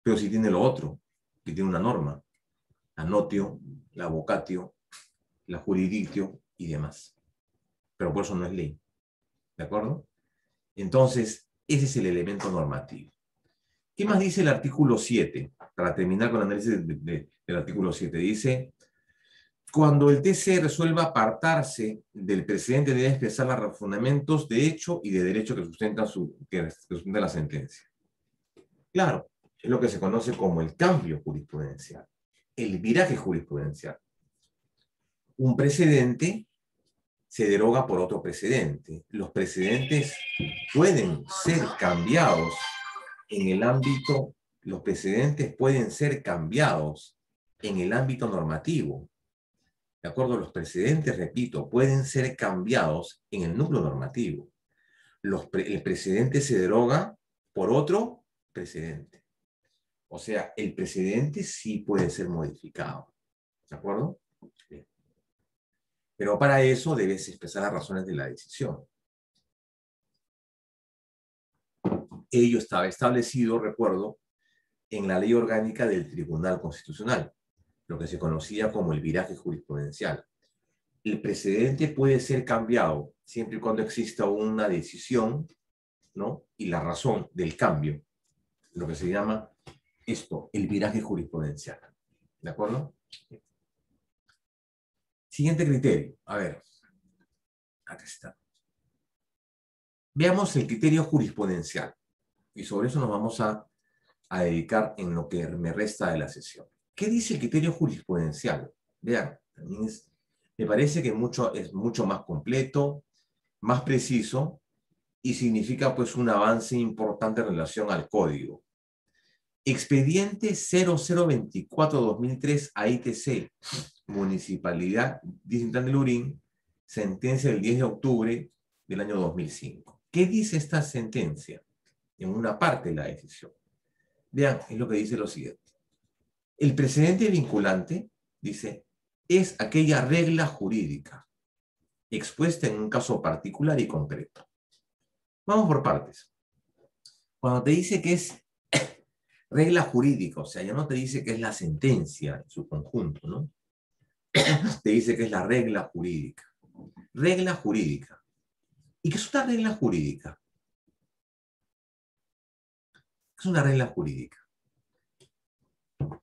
pero sí tiene lo otro, que tiene una norma, la notio, la vocatio, la jurisdictio y demás. Pero por eso no es ley. ¿De acuerdo? Entonces, ese es el elemento normativo. ¿Qué más dice el artículo 7? Para terminar con el análisis del artículo 7. Dice, cuando el TC resuelva apartarse del precedente, debe expresar los fundamentos de hecho y de derecho que sustentan la sentencia. Claro, es lo que se conoce como el cambio jurisprudencial, el viraje jurisprudencial. Un precedente se deroga por otro precedente. Los precedentes pueden ser cambiados en el ámbito, los precedentes pueden ser cambiados en el ámbito normativo. ¿De acuerdo? Los precedentes, repito, pueden ser cambiados en el núcleo normativo. El precedente se deroga por otro precedente. O sea, el precedente sí puede ser modificado. ¿De acuerdo? Bien. Pero para eso debes expresar las razones de la decisión. Ello estaba establecido, recuerdo, en la ley orgánica del Tribunal Constitucional, lo que se conocía como el viraje jurisprudencial. El precedente puede ser cambiado siempre y cuando exista una decisión, ¿no? Y la razón del cambio, lo que se llama esto, el viraje jurisprudencial. ¿De acuerdo? Siguiente criterio. A ver. Acá está. Veamos el criterio jurisprudencial. Y sobre eso nos vamos a dedicar en lo que me resta de la sesión. ¿Qué dice el criterio jurisprudencial? Vean, también me parece que es mucho más completo, más preciso, y significa pues un avance importante en relación al código. Expediente 0024-2003 AITC, Municipalidad de Lurín, sentencia del 10 de octubre del año 2005. ¿Qué dice esta sentencia? En una parte de la decisión. Vean, es lo que dice lo siguiente. El precedente vinculante, dice, es aquella regla jurídica expuesta en un caso particular y concreto. Vamos por partes. Cuando te dice que es regla jurídica, o sea, ya no te dice que es la sentencia en su conjunto, ¿no? Te dice que es la regla jurídica. Regla jurídica. ¿Y qué es una regla jurídica? ¿Qué es una regla jurídica?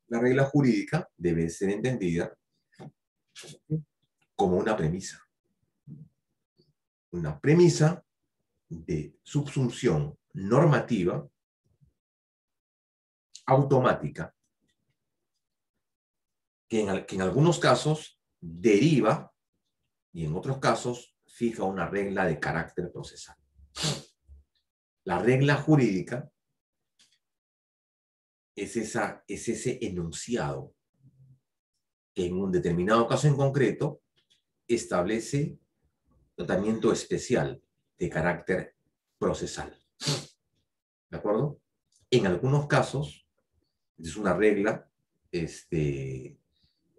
La regla jurídica debe ser entendida como una premisa. Una premisa de subsunción normativa automática que en algunos casos deriva y en otros casos fija una regla de carácter procesal. La regla jurídica es ese enunciado que en un determinado caso en concreto establece tratamiento especial de carácter procesal. ¿De acuerdo? En algunos casos es una regla,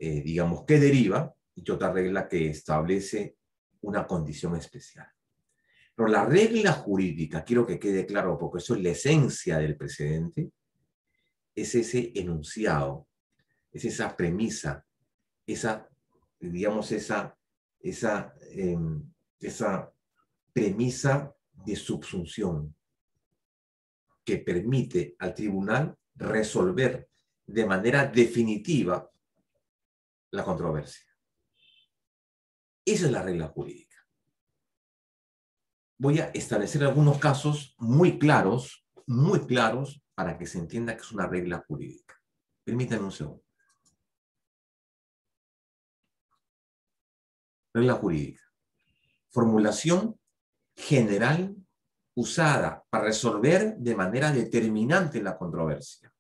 digamos, que deriva y otra regla que establece una condición especial. Pero la regla jurídica, quiero que quede claro, porque eso es la esencia del precedente, es ese enunciado, es esa premisa, digamos, esa premisa de subsunción que permite al tribunal resolver de manera definitiva la controversia. Esa es la regla jurídica. Voy a establecer algunos casos muy claros, para que se entienda que es una regla jurídica. Permítanme un segundo. Regla jurídica. Formulación general usada para resolver de manera determinante la controversia,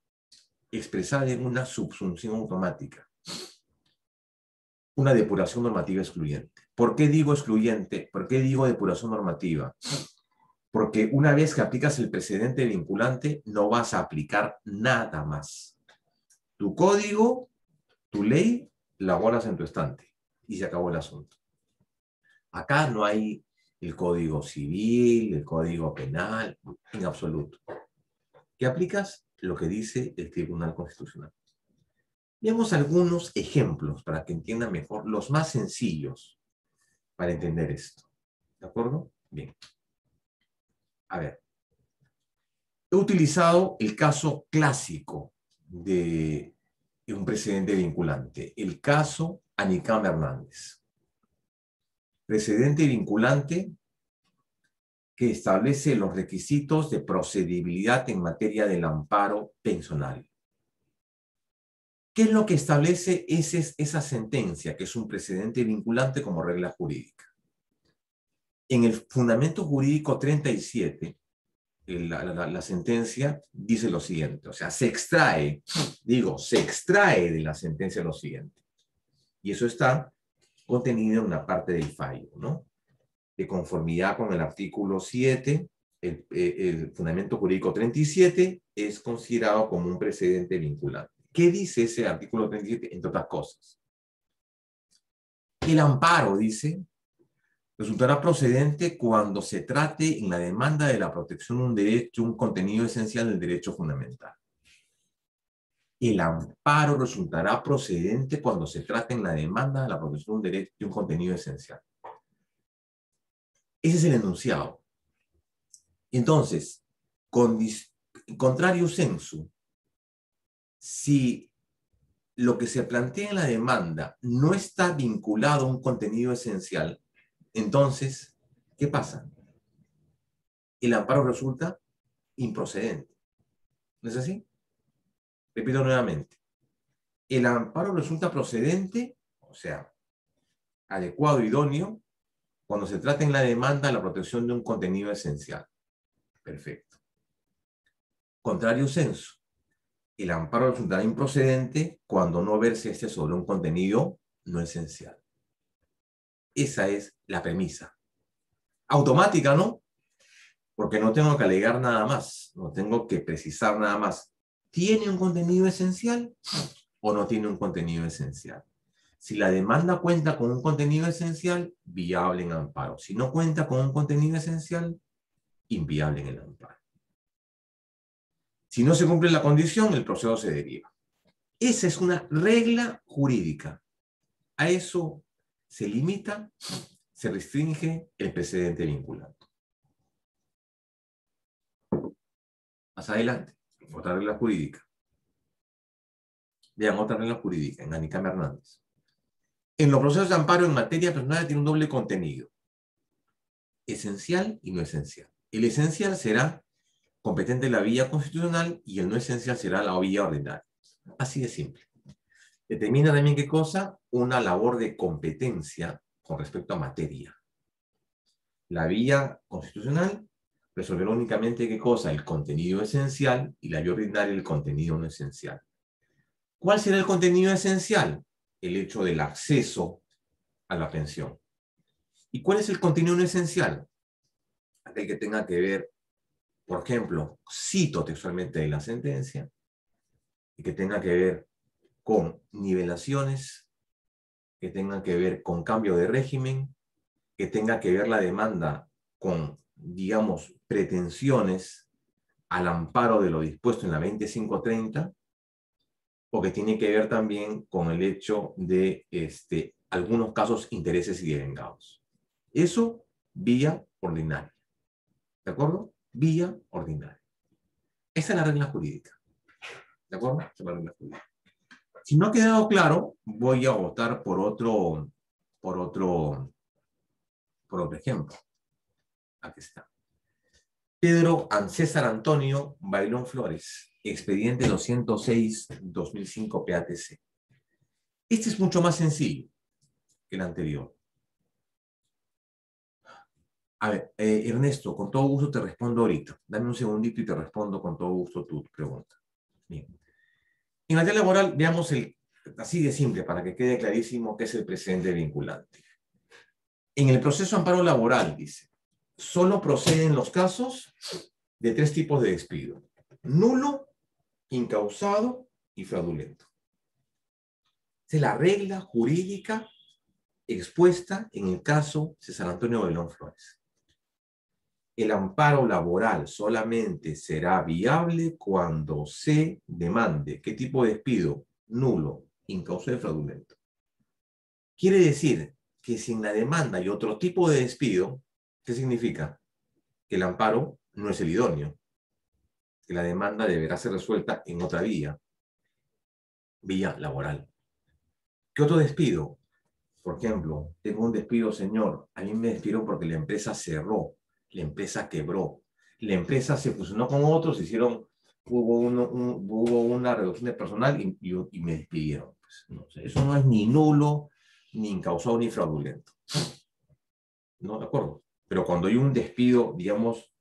expresada en una subsunción automática. Una depuración normativa excluyente. ¿Por qué digo excluyente? ¿Por qué digo depuración normativa? Porque una vez que aplicas el precedente vinculante, no vas a aplicar nada más. Tu código, tu ley, la guardas en tu estante y se acabó el asunto. Acá no hay el código civil, el código penal, en absoluto. ¿Qué aplicas? Lo que dice el Tribunal Constitucional. Veamos algunos ejemplos para que entiendan mejor, los más sencillos para entender esto. ¿De acuerdo? Bien. A ver. He utilizado el caso clásico de un precedente vinculante, el caso Anicam Hernández. Precedente vinculante que establece los requisitos de procedibilidad en materia del amparo pensional. ¿Qué es lo que establece esa sentencia, que es un precedente vinculante como regla jurídica? En el fundamento jurídico 37, la sentencia dice lo siguiente, o sea, se extrae de la sentencia lo siguiente. Y eso está contenido en una parte del fallo, ¿no? De conformidad con el artículo 7, el fundamento jurídico 37 es considerado como un precedente vinculante. ¿Qué dice ese artículo 37? Entre otras cosas. El amparo, dice, resultará procedente cuando se trate en la demanda de la protección de un derecho, un contenido esencial del derecho fundamental. El amparo resultará procedente cuando se trate en la demanda de la protección de un derecho, de un contenido esencial. Ese es el enunciado. Entonces, contrario sensu, si lo que se plantea en la demanda no está vinculado a un contenido esencial, entonces, ¿qué pasa? El amparo resulta improcedente. ¿No es así? Repito nuevamente. El amparo resulta procedente, o sea, adecuado, idóneo, cuando se trata en la demanda la protección de un contenido esencial. Perfecto. Contrario sensu. El amparo resultará improcedente cuando no verse sobre un contenido no esencial. Esa es la premisa. Automática, ¿no? Porque no tengo que alegar nada más, no tengo que precisar nada más. ¿Tiene un contenido esencial o no tiene un contenido esencial? Si la demanda cuenta con un contenido esencial, viable en amparo. Si no cuenta con un contenido esencial, inviable en el amparo. Si no se cumple la condición, el proceso se deriva. Esa es una regla jurídica. A eso se limita, se restringe el precedente vinculante. Más adelante, otra regla jurídica. Vean, otra regla jurídica en Anicam Hernández. En los procesos de amparo en materia personal tiene un doble contenido. Esencial y no esencial. El esencial será competente la vía constitucional y el no esencial será la vía ordinaria. Así de simple. Determina también qué cosa, una labor de competencia con respecto a materia. La vía constitucional resolverá únicamente qué cosa, el contenido esencial, y la vía ordinaria el contenido no esencial. ¿Cuál será el contenido esencial? El hecho del acceso a la pensión. ¿Y cuál es el contenido no esencial? Aquel que tenga que ver, por ejemplo, cito textualmente de la sentencia, y que tenga que ver con nivelaciones, que tenga que ver con cambio de régimen, que tenga que ver la demanda con, digamos, pretensiones al amparo de lo dispuesto en la 2530, o que tiene que ver también con el hecho de algunos casos intereses y devengados. Eso, vía ordinaria. ¿De acuerdo? Vía ordinaria. Esa es la regla jurídica. ¿De acuerdo? Esa es la regla jurídica. Si no ha quedado claro, voy a votar por otro por otro ejemplo. Aquí está. Pedro César Antonio Bailón Flores, expediente 206-2005 PATC. Este es mucho más sencillo que el anterior. A ver, Ernesto, con todo gusto te respondo ahorita. Dame un segundito y te respondo con todo gusto tu pregunta. Bien. En materia laboral, veamos así de simple, para que quede clarísimo qué es el precedente vinculante. En el proceso de amparo laboral, dice, solo proceden los casos de 3 tipos de despido: nulo, incausado y fraudulento. Esa es la regla jurídica expuesta en el caso César Antonio Bailón Flores. El amparo laboral solamente será viable cuando se demande ¿qué tipo de despido? Nulo, incausado y fraudulento. Quiere decir que sin la demanda y otro tipo de despido, ¿qué significa? Que el amparo no es el idóneo, que la demanda deberá ser resuelta en otra vía laboral. ¿Qué otro despido? Por ejemplo, tengo un despido, señor, a mí me despidieron porque la empresa cerró, la empresa quebró, la empresa se fusionó con otros, hubo una reducción de personal y me despidieron. Pues, no sé, eso no es ni nulo, ni incausado, ni fraudulento. ¿No? ¿De acuerdo? Pero cuando hay un despido, digamos,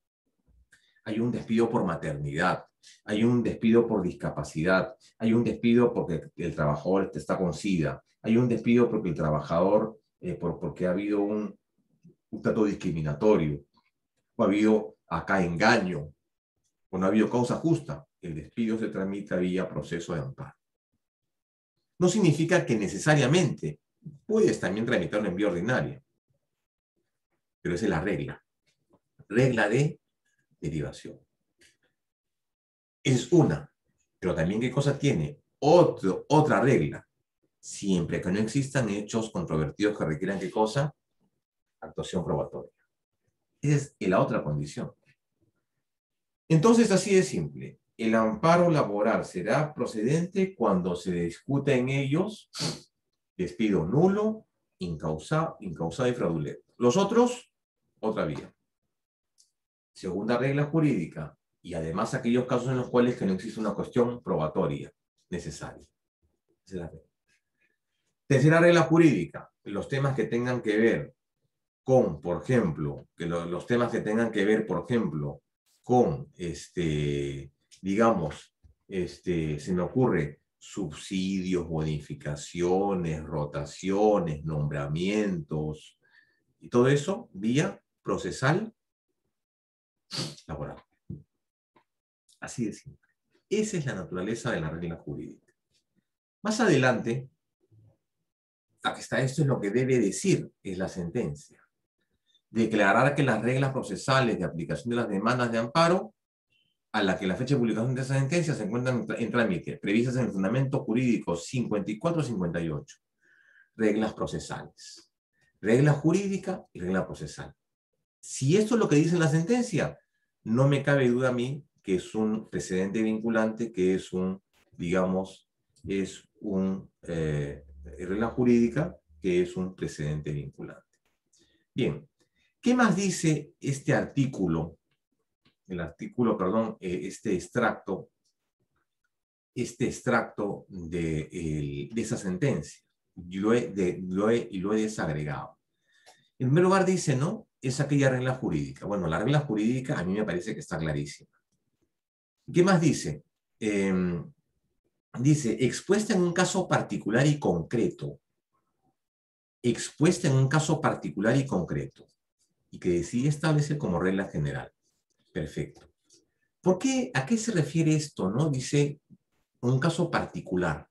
hay un despido por maternidad, hay un despido por discapacidad, hay un despido porque el trabajador está con SIDA, hay un despido porque el trabajador, porque ha habido un trato discriminatorio, o ha habido acá engaño, o no ha habido causa justa, el despido se tramita vía proceso de amparo. No significa que necesariamente puedes también tramitarlo en vía ordinaria, pero esa es la regla. Regla de derivación. Es una, pero también ¿qué cosa tiene? Otra regla. Siempre que no existan hechos controvertidos que requieran ¿qué cosa? Actuación probatoria. Esa es la otra condición. Entonces, así de simple. El amparo laboral será procedente cuando se discuta en ellos despido nulo, incausado y fraudulento. Los otros, otra vía. Segunda regla jurídica. Y además aquellos casos en los cuales que no existe una cuestión probatoria necesaria. Esa es la regla. Tercera regla jurídica. Los temas que tengan que ver con, por ejemplo, con, digamos, se me ocurre subsidios, bonificaciones, rotaciones, nombramientos, y todo eso vía procesal laboral. Así de simple. Esa es la naturaleza de la regla jurídica. Más adelante, aquí está, esto es lo que debe decir, es la sentencia. Declarar que las reglas procesales de aplicación de las demandas de amparo a la que la fecha de publicación de esa sentencia se encuentran en trámite, previstas en el fundamento jurídico 54-58. Reglas procesales. Regla jurídica y regla procesal. Si esto es lo que dice la sentencia, no me cabe duda a mí que es un precedente vinculante, que es regla jurídica, que es un precedente vinculante. Bien, ¿qué más dice este artículo? Este extracto de esa sentencia. Y lo he desagregado. En primer lugar dice, ¿no? Es aquella regla jurídica. Bueno, la regla jurídica a mí me parece que está clarísima. ¿Qué más dice? Dice, expuesta en un caso particular y concreto. Expuesta en un caso particular y concreto. Y que decide establecer como regla general. Perfecto. ¿Por qué? ¿A qué se refiere esto? ¿No? Dice un caso particular.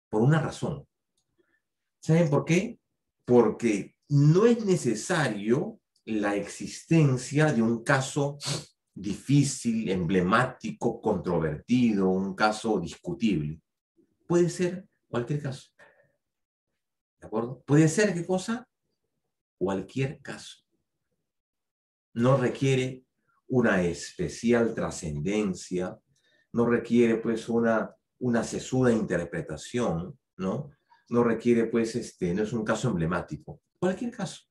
Por una razón. ¿Saben por qué? Porque no es necesario la existencia de un caso difícil, emblemático, controvertido, un caso discutible. Puede ser cualquier caso. ¿De acuerdo? Puede ser, ¿qué cosa? Cualquier caso. No requiere una especial trascendencia, no requiere pues una sesuda interpretación, ¿no? No requiere pues, no es un caso emblemático. Cualquier caso.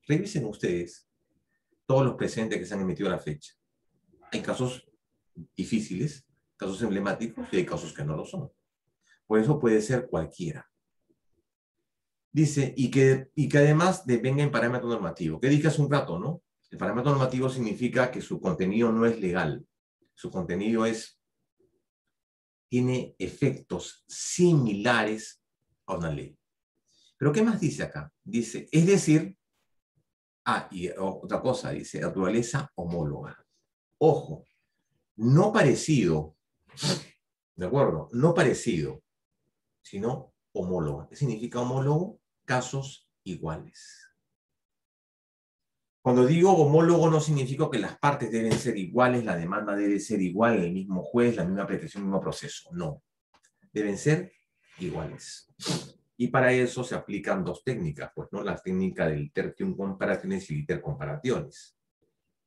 Revisen ustedes todos los precedentes que se han emitido a la fecha. Hay casos difíciles, casos emblemáticos, y hay casos que no lo son. Por eso puede ser cualquiera. Dice, y que además devenga en parámetro normativo. ¿Qué dije hace un rato, no? El parámetro normativo significa que su contenido no es legal. Su contenido tiene efectos similares a una ley. Pero ¿qué más dice acá? Dice, es decir, y otra cosa, dice, naturaleza homóloga. Ojo, no parecido, ¿de acuerdo? No parecido, sino homóloga. ¿Qué significa homólogo? Casos iguales. Cuando digo homólogo no significa que las partes deben ser iguales, la demanda debe ser igual, el mismo juez, la misma pretensión, el mismo proceso. No. Deben ser iguales. Y para eso se aplican dos técnicas, pues, ¿no? La técnica del tertium comparationes y liter comparationes.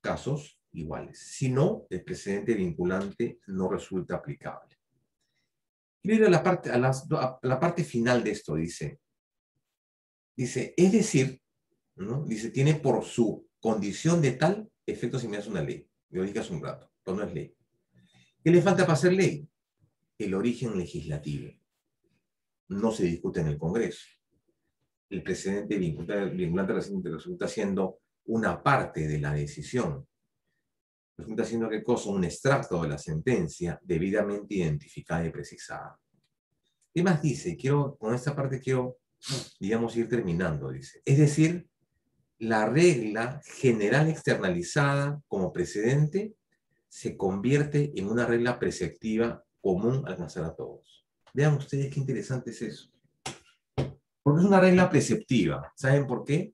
Casos iguales. Si no, el precedente vinculante no resulta aplicable. Quiero ir a la parte final de esto, dice, es decir, ¿no? Dice, tiene por su condición de tal efecto similar a una ley. Lo dije hace un rato, pero no es ley. ¿Qué le falta para ser ley? El origen legislativo. No se discute en el Congreso. El precedente vinculante resulta siendo una parte de la decisión. Resulta siendo, ¿qué cosa? Un extracto de la sentencia debidamente identificada y precisada. ¿Qué más dice? Con esta parte quiero, digamos, ir terminando, dice. Es decir, la regla general externalizada como precedente se convierte en una regla preceptiva común al alcanzar a todos. Vean ustedes qué interesante es eso. Porque es una regla preceptiva. ¿Saben por qué?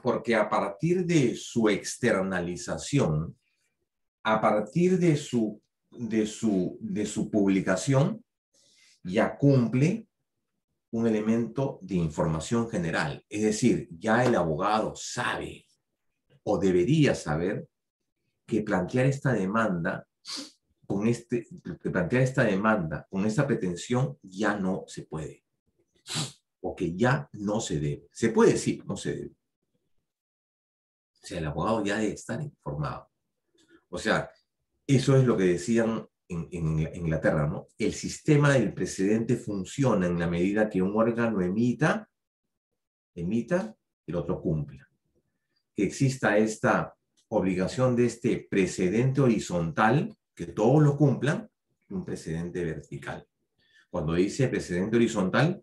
Porque a partir de su externalización, a partir de su publicación, ya cumple un elemento de información general. Es decir, ya el abogado sabe o debería saber que plantear esta demanda con esta pretensión ya no se puede. O que ya no se debe. Se puede decir, no se debe. O sea, el abogado ya debe estar informado. O sea, eso es lo que decían en Inglaterra, ¿no? El sistema del precedente funciona en la medida que un órgano emita, el otro cumpla. Que exista esta obligación de este precedente horizontal, que todos lo cumplan, y un precedente vertical. Cuando dice precedente horizontal,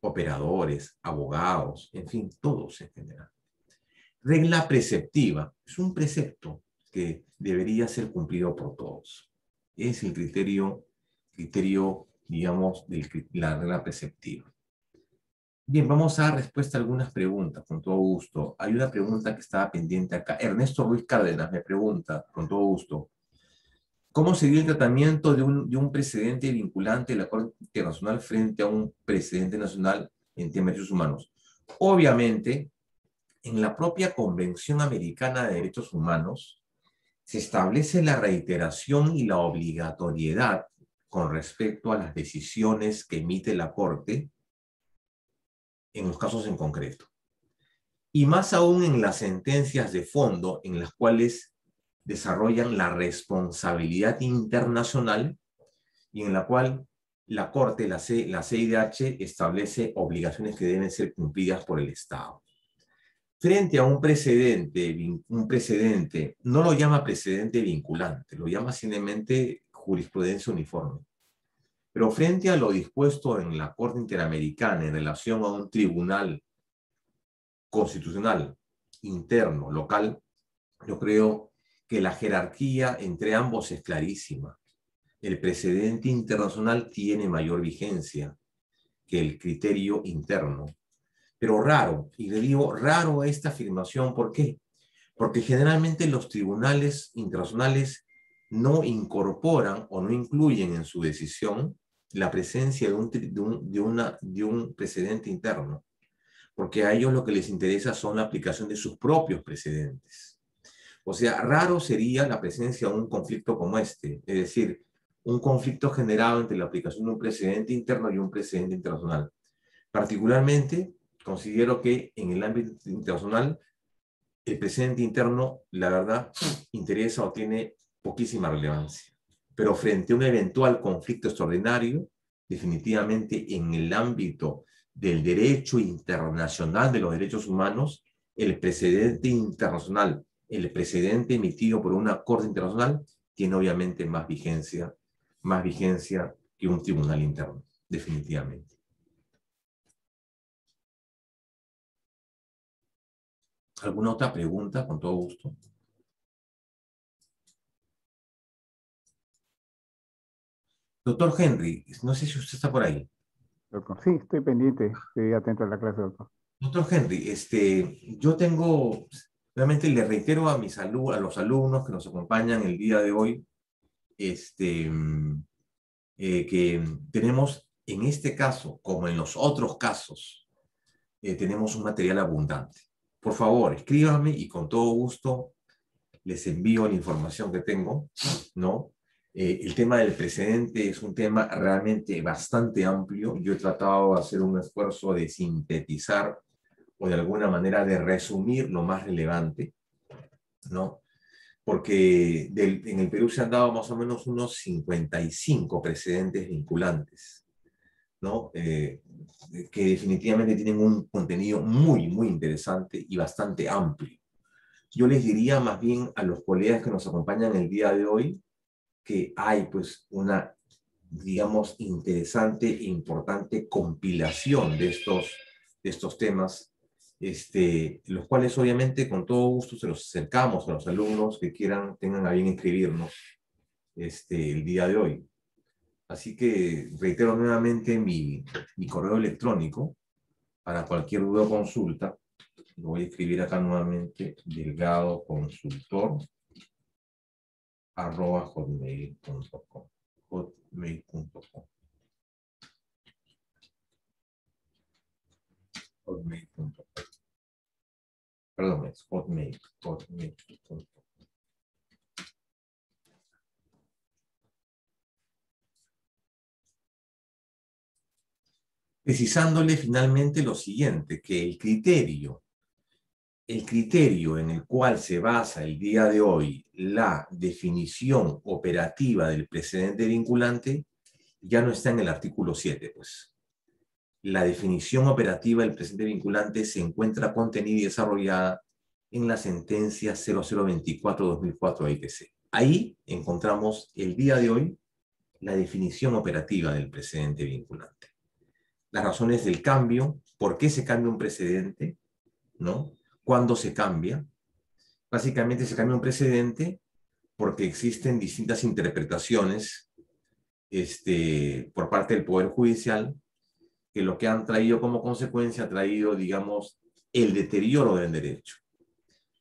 operadores, abogados, en fin, todos en general. Regla preceptiva, es un precepto que debería ser cumplido por todos. Es el criterio digamos, de la regla preceptiva. Bien, vamos a dar respuesta a algunas preguntas, con todo gusto. Hay una pregunta que estaba pendiente acá. Ernesto Ruiz Cárdenas me pregunta, con todo gusto, ¿cómo sería el tratamiento de un precedente vinculante de la Corte Internacional frente a un precedente nacional en temas de derechos humanos? Obviamente, en la propia Convención Americana de Derechos Humanos se establece la reiteración y la obligatoriedad con respecto a las decisiones que emite la Corte en los casos en concreto. Y más aún en las sentencias de fondo en las cuales desarrollan la responsabilidad internacional y en la cual la Corte, la CIDH, establece obligaciones que deben ser cumplidas por el Estado. Frente a un precedente, no lo llama precedente vinculante, lo llama simplemente jurisprudencia uniforme. Pero frente a lo dispuesto en la Corte Interamericana en relación a un tribunal constitucional, interno, local, yo creo que la jerarquía entre ambos es clarísima. El precedente internacional tiene mayor vigencia que el criterio interno. Pero raro, y le digo raro esta afirmación, ¿por qué? Porque generalmente los tribunales internacionales no incorporan o no incluyen en su decisión la presencia de un precedente interno, porque a ellos lo que les interesa son la aplicación de sus propios precedentes. O sea, raro sería la presencia de un conflicto como este, es decir, un conflicto generado entre la aplicación de un precedente interno y un precedente internacional. Particularmente, considero que en el ámbito internacional el precedente interno, la verdad, interesa o tiene poquísima relevancia. Pero frente a un eventual conflicto extraordinario, definitivamente en el ámbito del derecho internacional de los derechos humanos, el precedente internacional, el precedente emitido por una corte internacional, tiene obviamente más vigencia que un tribunal interno, definitivamente. ¿Alguna otra pregunta? Con todo gusto. Doctor Henry, no sé si usted está por ahí. Doctor, sí, estoy pendiente, estoy atento a la clase, doctor. Doctor Henry, yo tengo, realmente le reitero a los alumnos que nos acompañan el día de hoy, que tenemos en este caso, como en los otros casos, tenemos un material abundante. Por favor, escríbanme y con todo gusto les envío la información que tengo, ¿no? El tema del precedente es un tema realmente bastante amplio. Yo he tratado de hacer un esfuerzo de sintetizar o de alguna manera de resumir lo más relevante, ¿no? Porque en el Perú se han dado más o menos unos 55 precedentes vinculantes, ¿no? Que definitivamente tienen un contenido muy, muy interesante y bastante amplio. Yo les diría más bien a los colegas que nos acompañan el día de hoy que hay pues una, digamos, interesante e importante compilación de estos temas, los cuales obviamente con todo gusto se los acercamos a los alumnos que tengan a bien escribirnos el día de hoy. Así que reitero nuevamente mi correo electrónico para cualquier duda o consulta. Lo voy a escribir acá nuevamente, delgadoconsultor@hotmail.com. hotmail.com. Perdón, es hotmail.com. Precisándole finalmente lo siguiente, que el criterio en el cual se basa el día de hoy la definición operativa del precedente vinculante ya no está en el artículo 7, pues. La definición operativa del precedente vinculante se encuentra contenida y desarrollada en la sentencia 0024/2004 IPC. Ahí encontramos el día de hoy la definición operativa del precedente vinculante. Las razones del cambio, por qué se cambia un precedente, ¿no? ¿Cuándo se cambia? Básicamente se cambia un precedente porque existen distintas interpretaciones por parte del Poder Judicial que lo que han traído como consecuencia ha traído, digamos, el deterioro del derecho.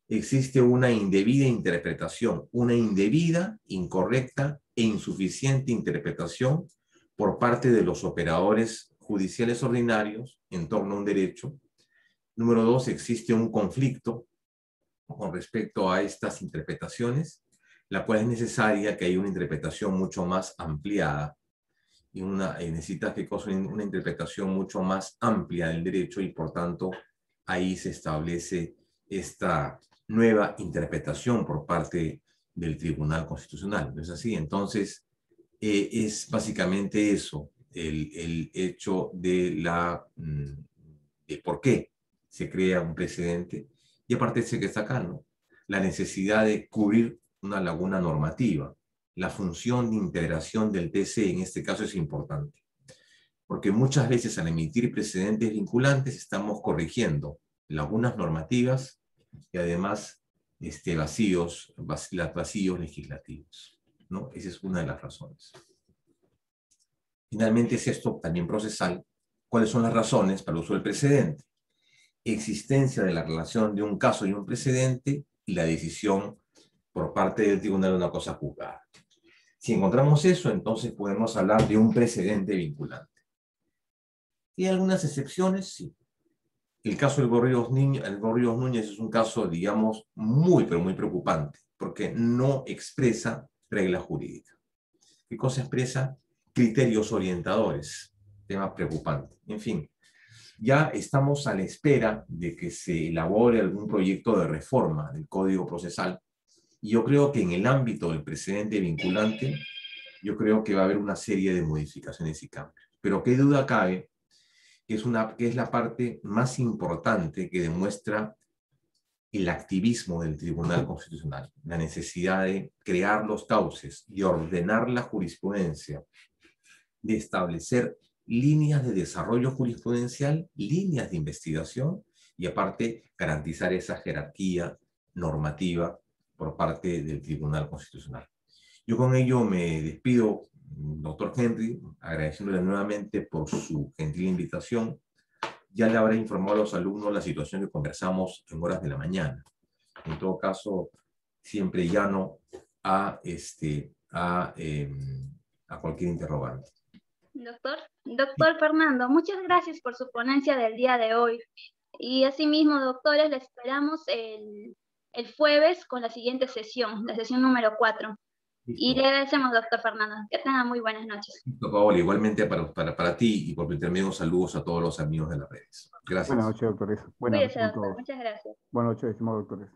Existe una indebida interpretación, una indebida, incorrecta e insuficiente interpretación por parte de los operadores judiciales ordinarios en torno a un derecho. Número 2, existe un conflicto con respecto a estas interpretaciones, la cual es necesaria que haya una interpretación mucho más ampliada y necesita que cosa una interpretación mucho más amplia del derecho y por tanto ahí se establece esta nueva interpretación por parte del Tribunal Constitucional. ¿No es así? Entonces es básicamente eso, el hecho de por qué se crea un precedente y aparte se que está acá, ¿no? La necesidad de cubrir una laguna normativa. La función de integración del TC en este caso es importante, porque muchas veces al emitir precedentes vinculantes estamos corrigiendo lagunas normativas y además vacíos legislativos, ¿no? Esa es una de las razones. Finalmente es esto también procesal. ¿Cuáles son las razones para el uso del precedente? Existencia de la relación de un caso y un precedente y la decisión por parte del tribunal de una cosa juzgada. Si encontramos eso, entonces podemos hablar de un precedente vinculante. ¿Y hay algunas excepciones? Sí. El caso del Gorríos Núñez es un caso, digamos, muy, pero muy preocupante, porque no expresa regla jurídica. ¿Qué cosa expresa? Criterios orientadores. Tema preocupante. En fin, Ya estamos a la espera de que se elabore algún proyecto de reforma del Código Procesal. Y yo creo que en el ámbito del precedente vinculante, yo creo que va a haber una serie de modificaciones y cambios. Pero qué duda cabe que es la parte más importante que demuestra el activismo del Tribunal Constitucional, la necesidad de crear los cauces y ordenar la jurisprudencia, de establecer líneas de desarrollo jurisprudencial, líneas de investigación y aparte garantizar esa jerarquía normativa por parte del Tribunal Constitucional. Yo con ello me despido, doctor Henry, agradeciéndole nuevamente por su gentil invitación. Ya le habré informado a los alumnos la situación que conversamos en horas de la mañana. En todo caso, siempre llano a cualquier interrogante. Doctor Fernando, muchas gracias por su ponencia del día de hoy. Y asimismo, doctores, le esperamos el jueves con la siguiente sesión, la sesión número 4. Y le agradecemos, doctor Fernando. Que tenga muy buenas noches. Listo, Paola, igualmente para ti y por tu intermedio, saludos a todos los amigos de las redes. Gracias. Buenas noches, doctores. Buenas Cuídese, noches a doctor. todos. Muchas gracias. Buenas noches, estimados doctores.